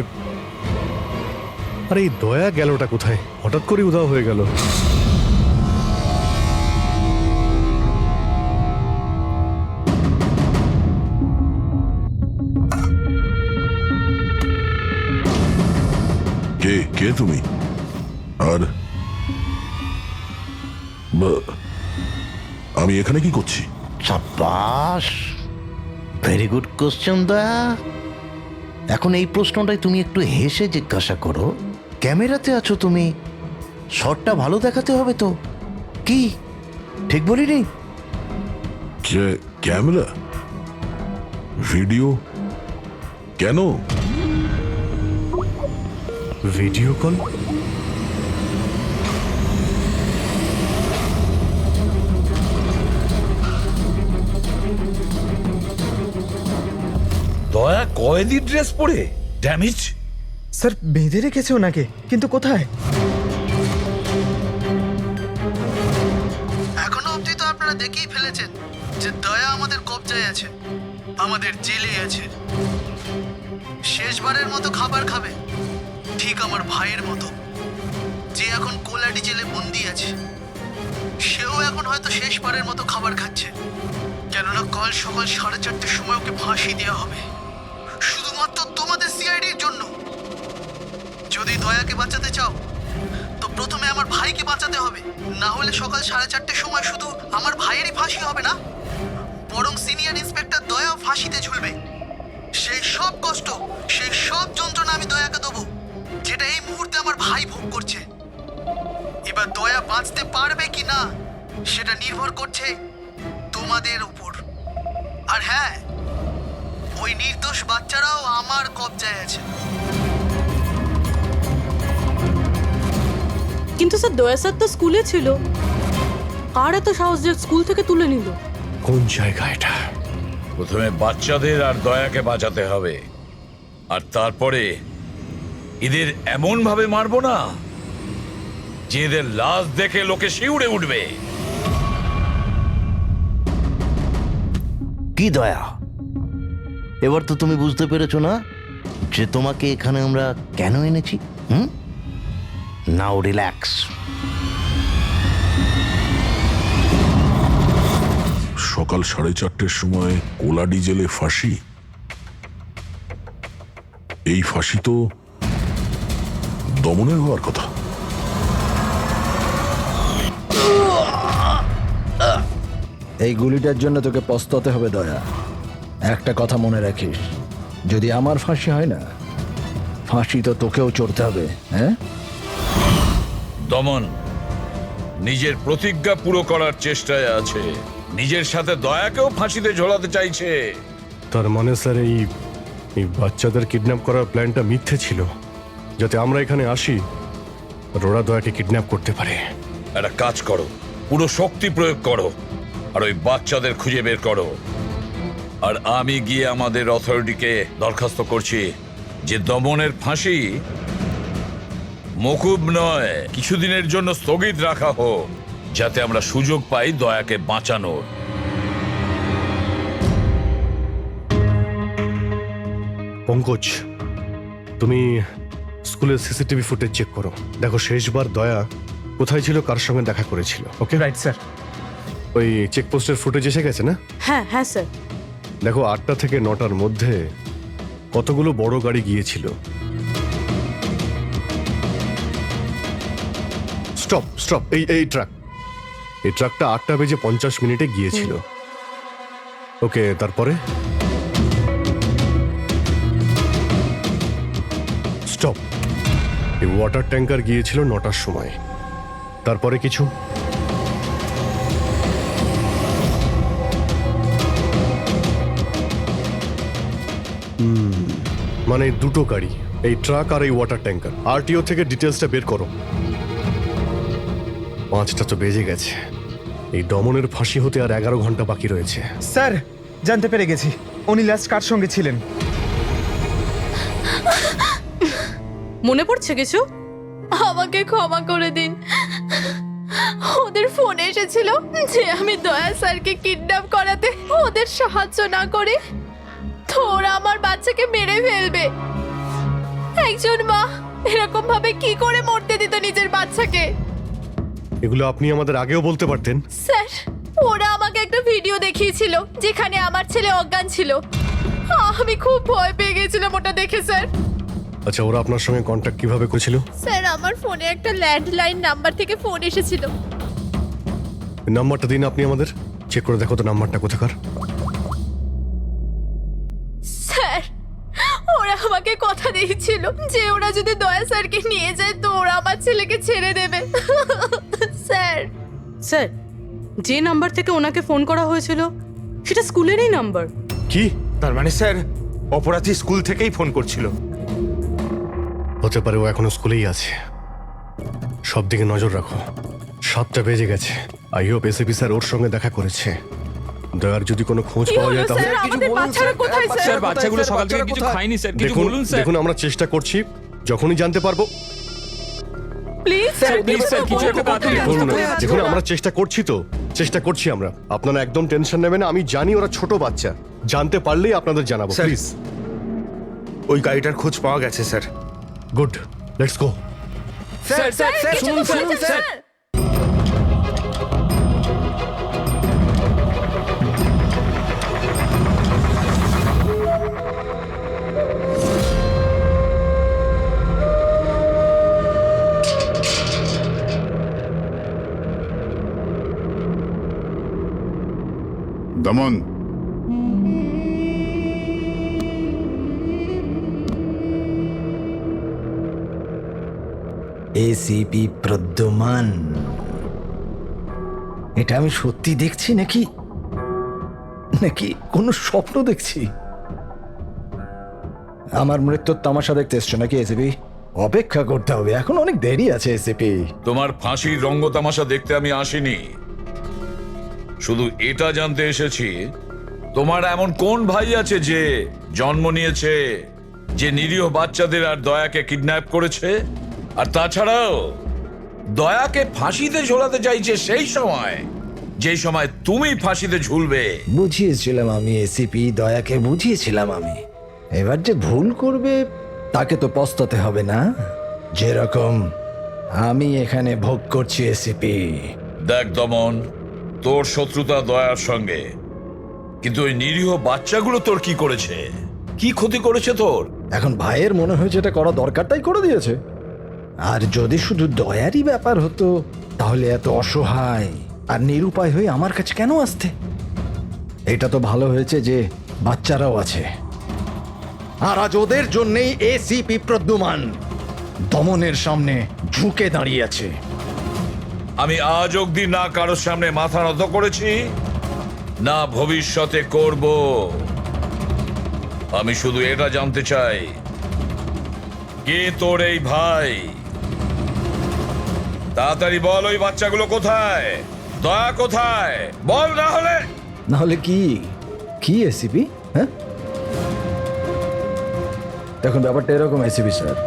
আরে এই দয়া গেলটা কোথায়? হঠাৎ করে উধাও হয়ে গেল। কে কে তুমি? আর আমি এখানে কি করছি? সাব্বাস, ভেরি গুড কোশ্চেন দয়া। এখন এই প্রশ্নটাই তুমি একটু হেসে জিজ্ঞাসা করো। ক্যামেরাতে আছো তুমি, শটটা ভালো দেখাতে হবে তো। কি ঠিক বলিনি? ক্যামেরা, ভিডিও, কেন? Video call? দয়া কয়েদি ড্রেস পরে ড্যামেজ। স্যার বেঁধে রেখেছে ওনাকে, কিন্তু কোথায়? এখনো অবধি তো আপনারা দেখেই ফেলেছেন যে দয়া আমাদের কবজায় আছে, আমাদের জেলে আছে। শেষবারের মতো খাবার খাবে, ঠিক আমার ভাইয়ের মতো, যে এখন কোলাডি জেলে বন্দি আছে। সেও এখন হয়তো শেষবারের মতো খাবার খাচ্ছে, কেননা কাল সকাল 4:30টার সময় ওকে ফাঁসি দেওয়া হবে, শুধুমাত্র তোমাদের সিআইডির জন্য। যদি দয়াকে বাঁচাতে চাও তো প্রথমে আমার ভাইকে বাঁচাতে হবে, না হলে সকাল 4:30টার সময় শুধু আমার ভাইয়েরই ফাঁসি হবে না, বরং সিনিয়র ইন্সপেক্টর দয়াও ফাঁসিতে ঝুলবে। সেই সব কষ্ট, সেই সব যন্ত্রণা আমি দয়াকে দেবো, যেটা এই মুহূর্তে আমার ভাই ভোগ করছে। এবার দয়া বাঁচতে পারবে কি না সেটা নির্ভর করছে তোমাদের উপর। আর হ্যাঁ, ওই নির্দোষ বাচ্চারাও আমার কবজায় আছে। কিন্তু স্যার দয়া স্যার তো স্কুলে ছিল, আর এত সাহস যে স্কুল থেকে তুলে নিল? কোন জায়গা এটা? প্রথমে বাচ্চাদের আর দয়াকে বাঁচাতে হবে, আর তারপরে এদের এমন ভাবে মারবো না যে এদের লাশ দেখে লোকে শিউরে উঠবে। কি দয়া, এবার তো তুমি বুঝতে পেরেছো না যে তোমাকে এখানে আমরা কেন এনেছি? নাও রিল্যাক্স। সকাল 4:30টার সময় কোলাডি জেলে ফাঁসি। এই ফাঁসি তো দমনের হওয়ার কথা। এই গুলিটার জন্য তোকে পস্তাতে হবে দয়া। একটা কথা মনে রাখিস, যদি আমার ফাঁসি হয় না, ফাঁসি তো তোকেও চড়তে হবে। হ্যাঁ দমন নিজের প্রতিজ্ঞা পুরো করার চেষ্টায় আছে, নিজের সাথে দয়াকেও ফাঁসিতে ঝোলাতে চাইছে। তার মানে স্যার এই বাচ্চাদের কিডন্যাপ করার প্ল্যানটা মিথ্যে ছিল, যাতে আমরা এখানে আসি আর ওরা দয়াকে কিডন্যাপ করতে পারে। একটা কাজ করো, পুরো শক্তি প্রয়োগ করো আর ওই বাচ্চাদের খুঁজে বের করো। আর আমি গিয়ে আমাদের অথরিটিকে দরখাস্ত করছি যে দমনের ফাঁসি মকুব নয়, কিছুদিনের জন্য স্থগিত রাখা হোক, যাতে আমরা সুযোগ পাই দয়াকে বাঁচানোর। পঙ্কজ, তুমি স্কুলের সিসিটিভি ফুটেজ চেক করো, দেখো শেষবার দয়া কোথায় ছিল, কার সঙ্গে দেখা করেছিল। Okay right sir. ওই চেকপোস্টের ফুটেজ এসে গেছে না? হ্যাঁ হ্যাঁ স্যার। দেখো 8টা থেকে 9টার মধ্যে কতগুলো বড় গাড়ি গিয়েছিল। স্টপ স্টপ, এই ট্রাকটা 8:50 গিয়েছিল। ওকে, তারপরে স্টপ, এই ওয়াটার ট্যাঙ্কার গিয়েছিল 9টার সময়। তারপরে কিছু? মানে দুটো গাড়ি, এই ট্রাক আর এই ওয়াটার ট্যাঙ্কার। আরটিও থেকে ডিটেলসটা বের করো। 5টা তো বেজে গেছে। এই দমনের ফাঁসি হতে আর 11 ঘন্টা বাকি রয়েছে। স্যার, জানতে পেরে গেছি উনি লাস্ট কার সঙ্গে ছিলেন। মনে পড়ছে কিছু? আমাকে ক্ষমা করে দিন। ওদের ফোনে এসেছিল যে আমি দয়া স্যারকে কিডন্যাপ করাতে ওদের সাহায্য না করে তো ওরা আমার বাচ্চাকে মেরে ফেলবে। একজন মা এরকম ভাবে কি করে মরতে দিত নিজের বাচ্চাকে? এগুলো আপনি আমাদের আগেও বলতে পারতেন। স্যার, ওরা আমাকে একটা ভিডিও দেখিয়েছিল যেখানে আমার ছেলে অজ্ঞান ছিল। আমি খুব ভয় পেয়ে গেছিলাম ওটা দেখে স্যার। আচ্ছা, ওরা আপনার সঙ্গে কন্ট্যাক্ট কিভাবে করেছিল? স্যার, আমার ফোনে একটা ল্যান্ডলাইন নাম্বার থেকে ফোন এসেছিল। নাম্বারটা দিন আপনি আমাদের। চেক করে দেখো তো নাম্বারটা কোথাকার। স্যার, ওরা আমাকে কথা দিয়েছিল যে ওরা যদি দয়া স্যারকে নিয়ে যায় তো ওরা আমার ছেলেকে ছেড়ে দেবে। স্যার, স্যার, যে নাম্বার থেকে ওনাকে ফোন করা হয়েছিল সেটা স্কুলেরই নাম্বার। কি? তার মানে স্যার, অপরাধী স্কুল থেকেই ফোন করছিল। হতে পারে ও এখনো স্কুলেই আছে। সব দিকে নজর রাখো। 7টা বেজে গেছে। আই হোপ এসিপি স্যার ওর সঙ্গে দেখা করেছে। দয়ার যদি কোনো খোঁজ পাওয়া যায় তাহলে। স্যার, বাচ্চাগুলো সকাল থেকে কিছু খায়নি স্যার, কিছু বলুন স্যার। দেখুন, আমরা চেষ্টা করছি, যখনই জানতে পারবো। প্লিজ স্যার, প্লিজ স্যার, কিছু একটা তাড়াতাড়ি দেখুন, আমরা চেষ্টা করছি তো, চেষ্টা করছি আমরা। আপনারা একদম টেনশন নেবেন না। আমি জানি ওরা ছোট বাচ্চা। জানতে পারলেই আপনাদের জানাবো। Sir, please. ওই গাড়িটার খোঁজ পাওয়া গেছে sir. Good, let's go. Sir, sir, sir, শুনুন স্যার, স্যার। দমন, এসিপি প্রদ্যুমান, এটা আমি সত্যি দেখছি নাকি নাকি কোনো স্বপ্ন দেখছি? আমার মৃত্যুর তামাশা দেখতে এসছো নাকি এসিপি? অপেক্ষা করতে হবে, এখন অনেক দেরি আছে এসিপি। তোমার ফাঁসির রঙ্গ তামাশা দেখতে আমি আসিনি, শুধু এটা জানতে এসেছি তোমার এমন কোন ভাই আছে যে জন্ম নিয়েছে, যে নিরীহ বাচ্চাদের আর দয়াকে কিডন্যাপ করেছে, আর তাছাড়াও দয়াকে ফাঁসিতে ঝোলাতে চাইছে সেই সময় যেই সময় তুমি ফাঁসিতে ঝুলবে। বুঝিয়েছিলাম আমি এসিপি, দয়াকে বুঝিয়েছিলাম আমি। এবার যে ভুল করবে তাকে তো পস্তাতে হবে না, যেরকম আমি এখানে ভোগ করছি এসিপি। দেখ দমন, তোর শত্রুতা দয়ার সঙ্গে, কিন্তু ওই নিরীহ বাচ্চাগুলো তোর কি করেছে, কি ক্ষতি করেছে তোর? এখন ভাইয়ের মনে হয়েছে এটা করা দরকার তাই করে দিয়েছে। আর যদি শুধু দয়ারই ব্যাপার হতো তাহলে এত অসহায় আর নিরুপায় হয়ে আমার কাছে কেন আসতে? এটা তো ভালো হয়েছে যে বাচ্চারাও আছে, আর আজ ওদের জন্যেই এসিপি প্রদ্যুমান দমনের সামনে ঝুঁকে দাঁড়িয়ে আছে। আমি আজ অব্দি না কারোর সামনে মাথা নত করেছি, না ভবিষ্যতে করব। আমি শুধু এটা জানতে চাই, কে তোর এই ভাই? তাড়াতাড়ি বল, ওই বাচ্চাগুলো কোথায়? দয়া কোথায়? বল, না হলে কি কি এসিপি? হ্যাঁ, দেখুন ব্যাপারটা এরকম এসিপি স্যার,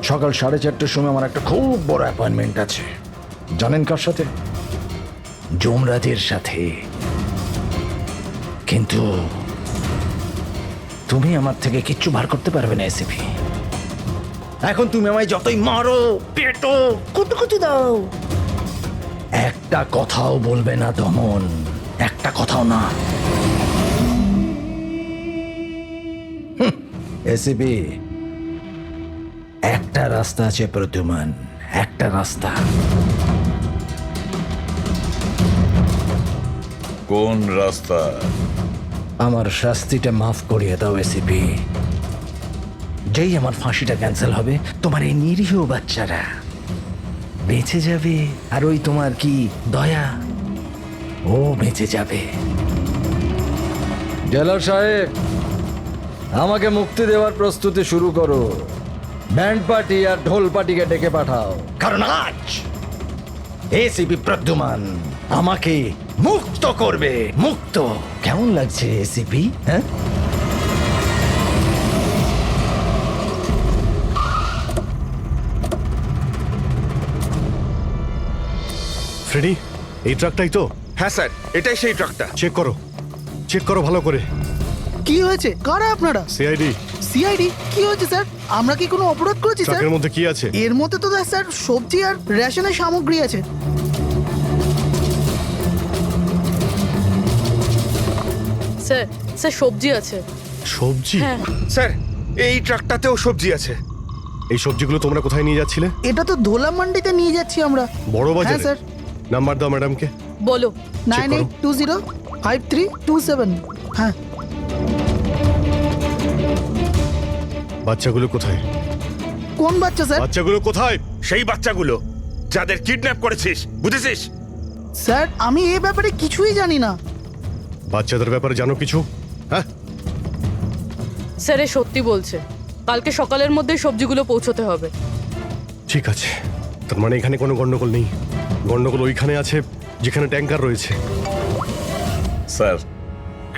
সকাল 4:30টার সময় আমার একটা খুব বড় অ্যাপয়েন্টমেন্ট আছে। জানেন কার সাথে? যমরাজের সাথে। কিন্তু তুমি আমার থেকে কিচ্ছু বার করতে পারবে না এসিপি। এখন তুমি আমায় যতই মারো, পেটো, কুতুকুতি দাও, একটা কথাও বলবে না দমন, একটা কথাও না। এসিপি, একটা রাস্তা আছে প্রদ্যুমান, একটা রাস্তা। কোন রাস্তা? আমার শাস্তিটা মাফ করিয়ে দাও এসিপি। যেই আমার ফাঁসিটা ক্যান্সেল হবে, তোমার এই নিরীহ বাচ্চারা বেঁচে যাবে, আর ওই তোমার কি দয়া, ও বেঁচে যাবে। জেলার সাহেব, আমাকে মুক্তি দেওয়ার প্রস্তুতি শুরু করো। ব্যান্ড পার্টি আর ঢোল পার্টিকে ডেকে পাঠাও, কারণ আজ এসিপি প্রদ্যুমান আমাকে মুক্ত করবে। মুক্ত কেমন লাগছে এসিপি? হ্যাঁ, ফ্রেডি, এই ট্রাকটাই তো? হ্যাঁ স্যার, এটাই সেই ট্রাকটা। চেক করো ভালো করে। কি হয়েছে? কারা আপনারা? সিআইডি। সিআইডি? কি হয়েছে স্যার? আমরা কি কোনো অপরাধ করেছি স্যার? ট্রাকের মধ্যে কি আছে? এর মধ্যে তো স্যার সবজি আর রেশনের সামগ্রী আছে। স্যার, স্যার সবজি আছে। সবজি? হ্যাঁ স্যার, এই ট্রাকটাতেও সবজি আছে। এই সবজিগুলো তোমরা কোথায় নিয়ে যাচ্ছিলে? এটা তো ধোলা মান্ডিতে নিয়ে যাচ্ছি আমরা। বড় বাজারে? হ্যাঁ স্যার। নাম্বার দাও ম্যাডামকে। বলো। 98205327। হ্যাঁ। বাচ্চাগুলো কোথায়? কোন বাচ্চা স্যার? বাচ্চাগুলো কোথায়? সেই বাচ্চাগুলো যাদের কিডন্যাপ করেছিস, বুঝেছিস? স্যার, আমি এই ব্যাপারে কিছুই জানি না। বাচ্চাদের ব্যাপারে জানো কিছু? হ্যাঁ স্যার, এ সত্যি বলছে। কালকে সকালের মধ্যে সবজিগুলো পৌঁছতে হবে। ঠিক আছে, তার মানে এখানে কোনো গন্ডগোল নেই। গন্ডগোল ওইখানে আছে যেখানে ট্যাঙ্কার রয়েছে। স্যার।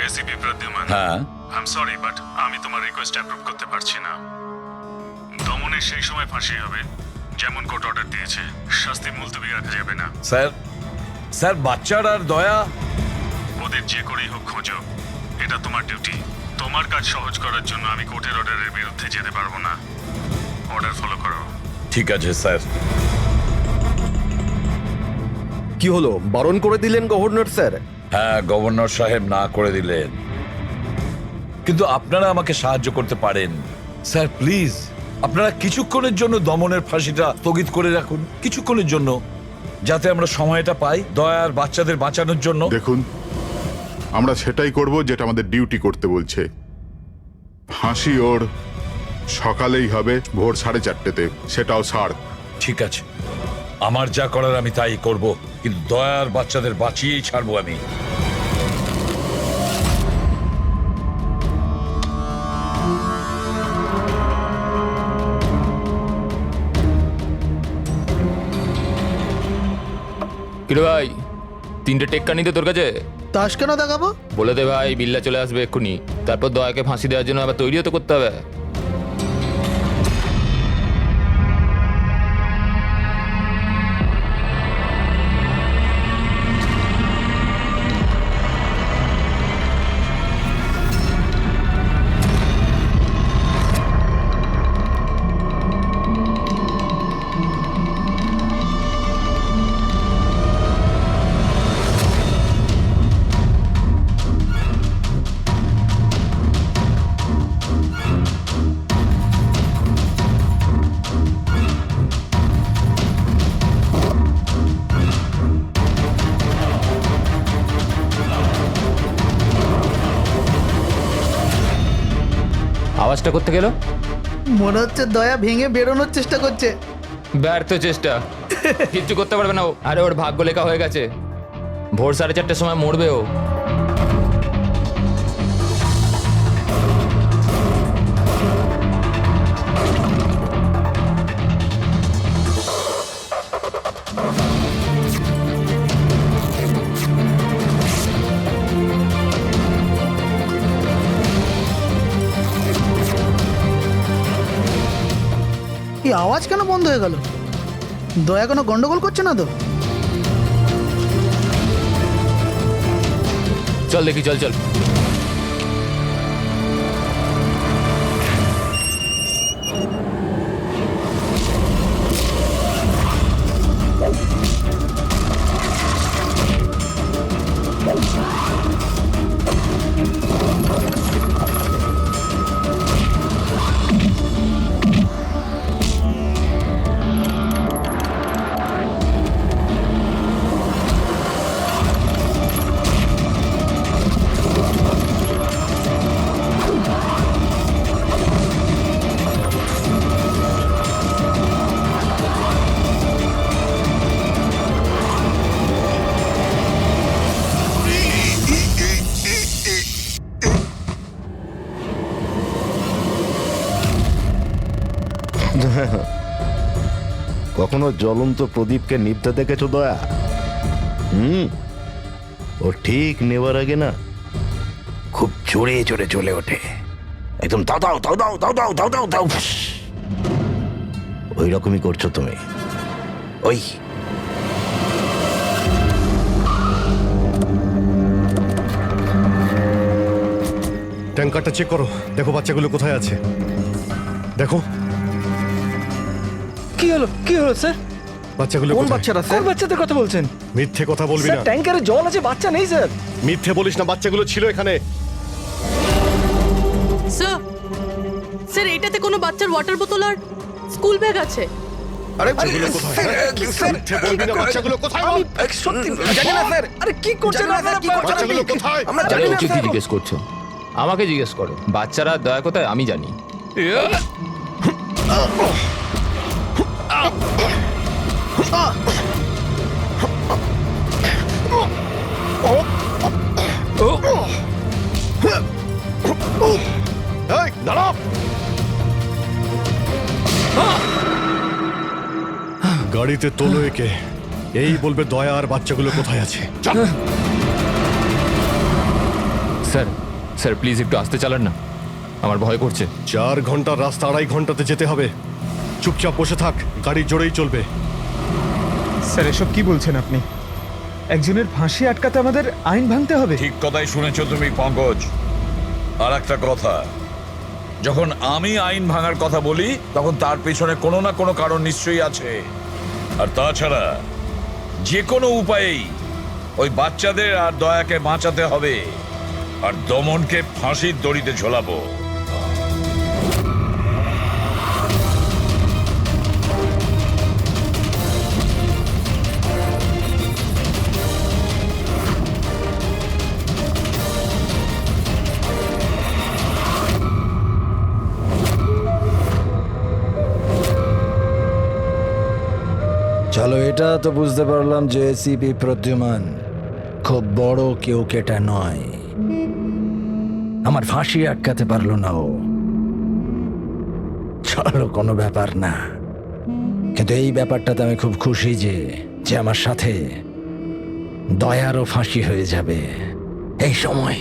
এসিপি প্রদ্যুমান, হ্যাঁ, আই এম সরি বাট আমি তোমার রিকোয়েস্ট অ্যাপ্রুভ করতে পারছি না। দমনের সেই সময় ফাঁসি হবে যেমন কোর্ট অর্ডার দিয়েছে। শাস্তি মুলতবি রাখা যাবে না। স্যার বাচ্চার আর দয়া, ওদের যে করেই হোক খোঁজো, এটা তোমার ডিউটি। তোমার কাজ সহজ করার জন্য আমি কোর্টের অর্ডারের বিরুদ্ধে যেতে পারবো না। অর্ডার ফলো করো। ঠিক আছে স্যার। কি হলো, বারণ করে দিলেন গভর্নর স্যার? হ্যাঁ, গভর্নর সাহেব না করে দিলেন, কিন্তু আপনারা আমাকে সাহায্য করতে পারেন। স্যার প্লিজ, আপনারা কিছুক্ষণের জন্য দমনের ফাঁসিটা স্থগিত করে রাখুন, কিছুক্ষণের জন্য, যাতে আমরা সময়টা পাই দয়ার বাচ্চাদের বাঁচানোর জন্য। দেখুন, আমরা সেটাই করব যেটা আমাদের ডিউটি করতে বলছে। ফাঁসি ওর সকালেই হবে, ভোর 4:30-তে, সেটাও সার। ঠিক আছে, আমার যা করার আমি তাই করব, কিন্তু দয়ার বাচ্চাদের বাঁচিয়েই ছাড়বো আমি। কিরে ভাই, 3টে টেক্কা নিতে তোর কাছে? তাস কেন দেখাবো? বলে দে ভাই, বিল্লা চলে আসবে এক্ষুনি। তারপর দয়াকে ফাঁসি দেওয়ার জন্য আবার তৈরিও তো করতে হবে। আওয়াজটা করতে গেল, মনে হচ্ছে দয়া ভেঙে বেরোনোর চেষ্টা করছে। ব্যর্থ চেষ্টা, কিচ্ছু করতে পারবে না ও। আরে ওর ভাগ্য লেখা হয়ে গেছে, ভোর 4:30-টার সময় মরবে ও। এই আওয়াজ কেন বন্ধ হয়ে গেল? দয়া কোনো গন্ডগোল করছে না তো? চল দেখি, চল চল। কখনো জ্বলন্ত প্রদীপকে নিভতে দেখেছো দয়া? ও ঠিক নেবার আগে না খুব জোরে জোরে চলে ওঠে, একদম দাও দাও দাও দাও দাও দাও দাও দাও দাও। ওই রকমই করছো তুমি। ওই ট্যাঙ্কারটা চেক করো, দেখো বাচ্চাগুলো কোথায় আছে। দেখো কি হলো কি হলো স্যার? বাচ্চাগুলো কোন কোথায়? বাচ্চারা স্যার? কোন বাচ্চাদের কথা বলছেন? মিথ্যে কথা বলবি স্যার না। ট্যাঙ্কারে জল আছে, বাচ্চা নেই স্যার। মিথ্যে বলিস না, বাচ্চাগুলো ছিল এখানে। স্যার স্যার এটাতে কোনো বাচ্চার ওয়াটার বোতল আর স্কুল ব্যাগ আছে। আরে বাচ্চাগুলো কোথায়? মিথ্যে বলবি না, বাচ্চাগুলো কোথায়? আমি সত্যি জানি না স্যার। আরে কি করছেন আপনারা? বাচ্চাগুলো কোথায়? আমরা আরে জানি না ওকে কি স্যার। জিজ্ঞেস করছো? আমাকে জিজ্ঞেস করো। বাচ্চারা দয়া কোথায় আমি জানি। এই, দাঁড়াও। গাড়িতে তোলো একে, এই বলবে দয়া আর বাচ্চাগুলো কোথায় আছে। চল। স্যার স্যার প্লিজ একটু আস্তে চালান না, আমার ভয় করছে। 4 ঘন্টার রাস্তা 2.5 ঘন্টাতে যেতে হবে। চুপচাপ বসে থাক, গাড়ি জোরেই চলবে। স্যার এসব কি বলছেন আপনি? একজনের ফাঁসি আটকাতে আমাদের আইন ভাঙতে হবে? ঠিক কথাই শুনেছো তুমি পঙ্কজ। আর একটা কথা, যখন আমি আইন ভাঙার কথা বলি তখন তার পেছনে কোনো না কোনো কারণ নিশ্চয়ই আছে। আর তাছাড়া যে কোনো উপায়েই ওই বাচ্চাদের আর দয়াকে বাঁচাতে হবে, আর দমনকে ফাঁসির দড়িতে ঝোলাবো। চলো, এটা তো বুঝতে পারলাম যে এসিপি প্রদ্যুমান খুব বড় কেউ কেটা নয়। আমার ফাঁসি আটকাতে পারলো না ও। চলো, কোনো ব্যাপার না। কিন্তু এই ব্যাপারটাতে আমি খুব খুশি যে যে আমার সাথে দয়ারও ফাঁসি হয়ে যাবে এই সময়।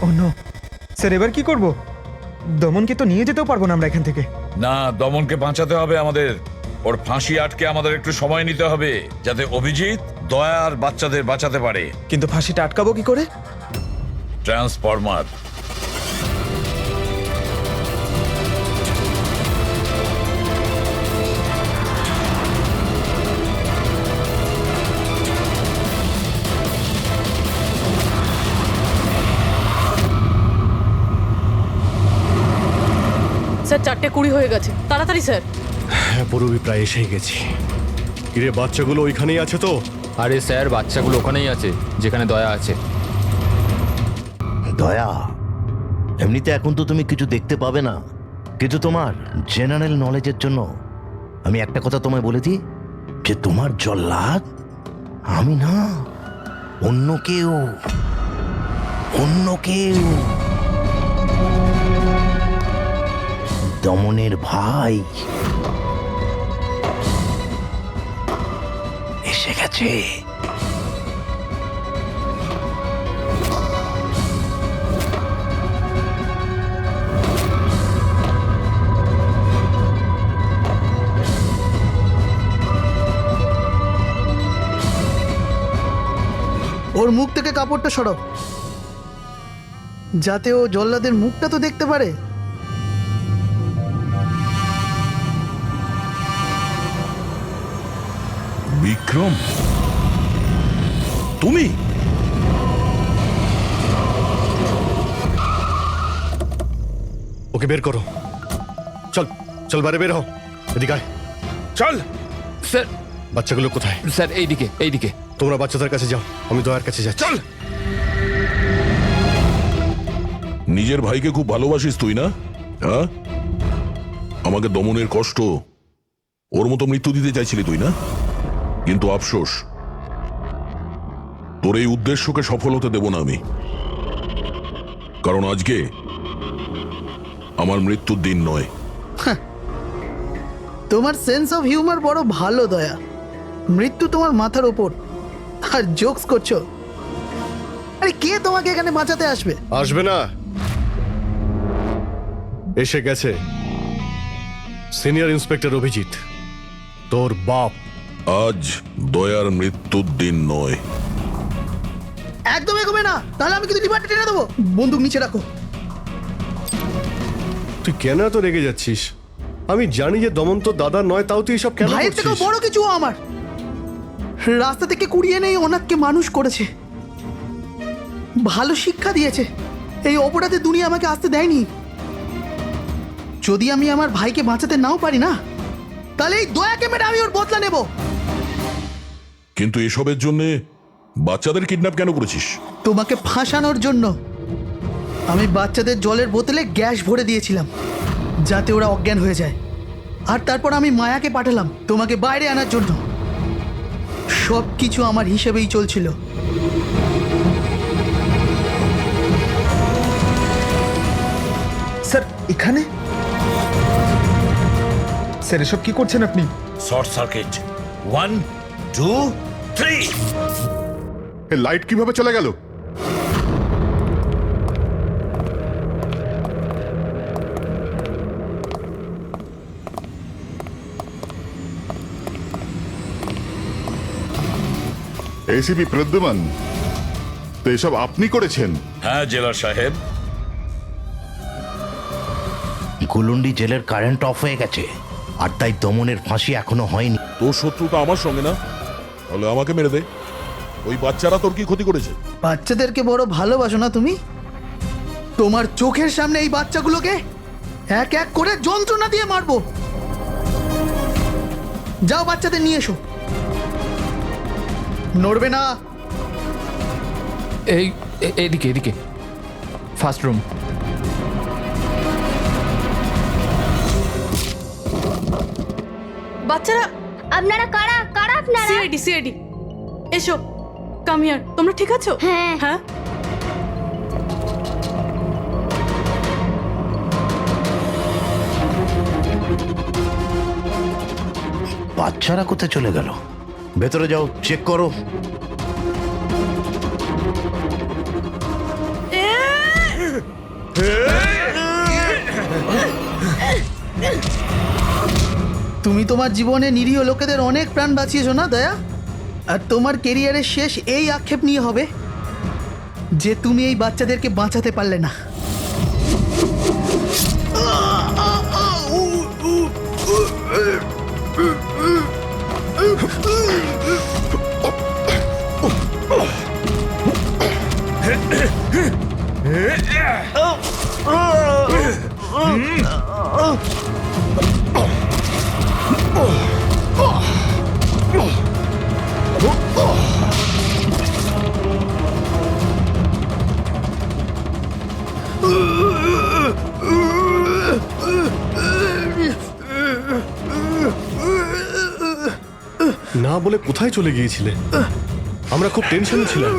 ও নো স্যার, এবার কি করব? দমনকে তো নিয়ে যেতেও পারবো না আমরা এখান থেকে। না, দমনকে বাঁচাতে হবে আমাদের। ওর ফাঁসি আটকে আমাদের একটু সময় নিতে হবে, যাতে অভিজিৎ দয়া আর বাচ্চাদের বাঁচাতে পারে। কিন্তু ফাঁসিটা আটকাবো কি করে? ট্রান্সফরমার। স্যার 4:20 হয়ে গেছে, তাড়াতাড়ি স্যার। হ্যাঁ, পুরোই প্রায় এসেই গেছি। কিরে, বাচ্চাগুলো ওইখানেই আছে তো? আরে স্যার বাচ্চাগুলো ওখানেই আছে যেখানে দয়া আছে। দয়া, এমনিতে এখন তো তুমি কিছু দেখতে পাবে না, কিন্তু তোমার জেনারেল নলেজের জন্য আমি একটা কথা তোমায় বলে দিই, যে তোমার জল্লাদ আমি না, অন্য কেউ। অন্য কেউ। দমনের ভাই এসে গেছে। ওর মুখ থেকে কাপড়টা সরাও, যাতে ও জল্লাদের মুখটা তো দেখতে পারে। বিক্রম, তুমি? ওকে বের করো। চল চল, বাইরে বের হও। এদিকে আয়। চল। স্যার বাচ্চাগুলো কোথায়? স্যার এইদিকে এইদিকে। তোমরা বাচ্চাদের কাছে যাও, আমি দয়ার কাছে যাচ্ছি। চল। নিজের ভাইকে খুব ভালোবাসিস তুই না? হ্যাঁ, আমাকে দমনের কষ্ট, ওর মতো মৃত্যু দিতে চাইছিলি তুই না? কিন্তু আফসোস, তোর এই উদ্দেশ্যকে সফল হতে দেব না আমি, কারণ আজকে আমার মৃত্যুর দিন নয়। তোমার সেন্স অফ হিউমার বড় ভালো দয়া। মৃত্যু তোমার মাথার ওপর আর জোকস করছো। আরে কে তোমাকে এখানে বাঁচাতে আসবে? আসবে না, এসে গেছে সিনিয়র ইন্সপেক্টর অভিজিৎ, তোর বাপ। আজ দয়ার মৃত্যুর দিন নয়। একদম এগোবে না, তাহলে আমি কিন্তু ডিপার্টমেন্টে টেনে দেবো। বন্দুক নিচে রাখো। তুই কেন এত রেগে যাচ্ছিস? আমি জানি যে দমন তো দাদা নয়, তাও তুই এসব কেন ভাইয়ের থেকেও করছিস? বড় কিছু ও আমার। রাস্তা থেকে কুড়িয়ে নেই অনাথকে মানুষ করেছে, ভালো শিক্ষা দিয়েছে। এই অপরাধে দুনিয়া আমাকে আসতে দেয়নি। যদি আমি আমার ভাইকে বাঁচাতে নাও পারি না, তাহলে এই দয়াকে মেরে আমি ওর বদলা নেব। কিন্তু এসবের জন্য বাচ্চাদের কিডন্যাপ কেন করেছিস? তোমাকে ফাঁসানোর জন্য। আমি বাচ্চাদের জলের বোতলে গ্যাস ভরে দিয়েছিলাম যাতে ওরা অজ্ঞান হয়ে যায়, আর তারপর আমি মায়াকে পাঠালাম তোমাকে বাইরে আনার জন্য। সব কিছু আমার হিসেবেই চলছিল। স্যার এখানে? স্যার এসব কি করছেন আপনি? Short circuit 1 2 3। লাইট কিভাবে চলে গেল? এসিপি প্রদ্যুমান, তো এসব আপনি করেছেন? হ্যাঁ জেলার সাহেব। গুলুন্ডি জেলের কারেন্ট অফ হয়ে গেছে, আর তাই দমনের ফাঁসি এখনো হয়নি। তোর শত্রুতা আমার সঙ্গে না, তাহলে আমাকে মেরে দে। ওই বাচ্চারা তোর কি ক্ষতি করেছে? বাচ্চাদেরকে বড় ভালোবাসো না তুমি? তোমার চোখের সামনে এই বাচ্চাগুলোকে এক এক করে যন্ত্রণা দিয়ে মারবো। যাও বাচ্চাদের নিয়ে এসো। নড়বে না। এদিকে এদিকে, ফার্স্ট রুম। বাচ্চারা, আপনারা কারা কারা আপনারা? সিআইডি এসো, কাম হিয়ার। তোমরা ঠিক আছো? হ্যাঁ হ্যাঁ। বাচ্চারা কোথায় চলে গেল? ভেতরে যাও, চেক করো। তুমি তোমার জীবনে নিরীহ লোকেদের অনেক প্রাণ বাঁচিয়েছো না দয়া? আর তোমার কেরিয়ারের শেষ এই আক্ষেপ নিয়ে হবে যে তুমি এই বাচ্চাদেরকে বাঁচাতে পারলে না। না বলে কোথায় চলে গিয়েছিলে? আমরা খুব টেনশনে ছিলাম।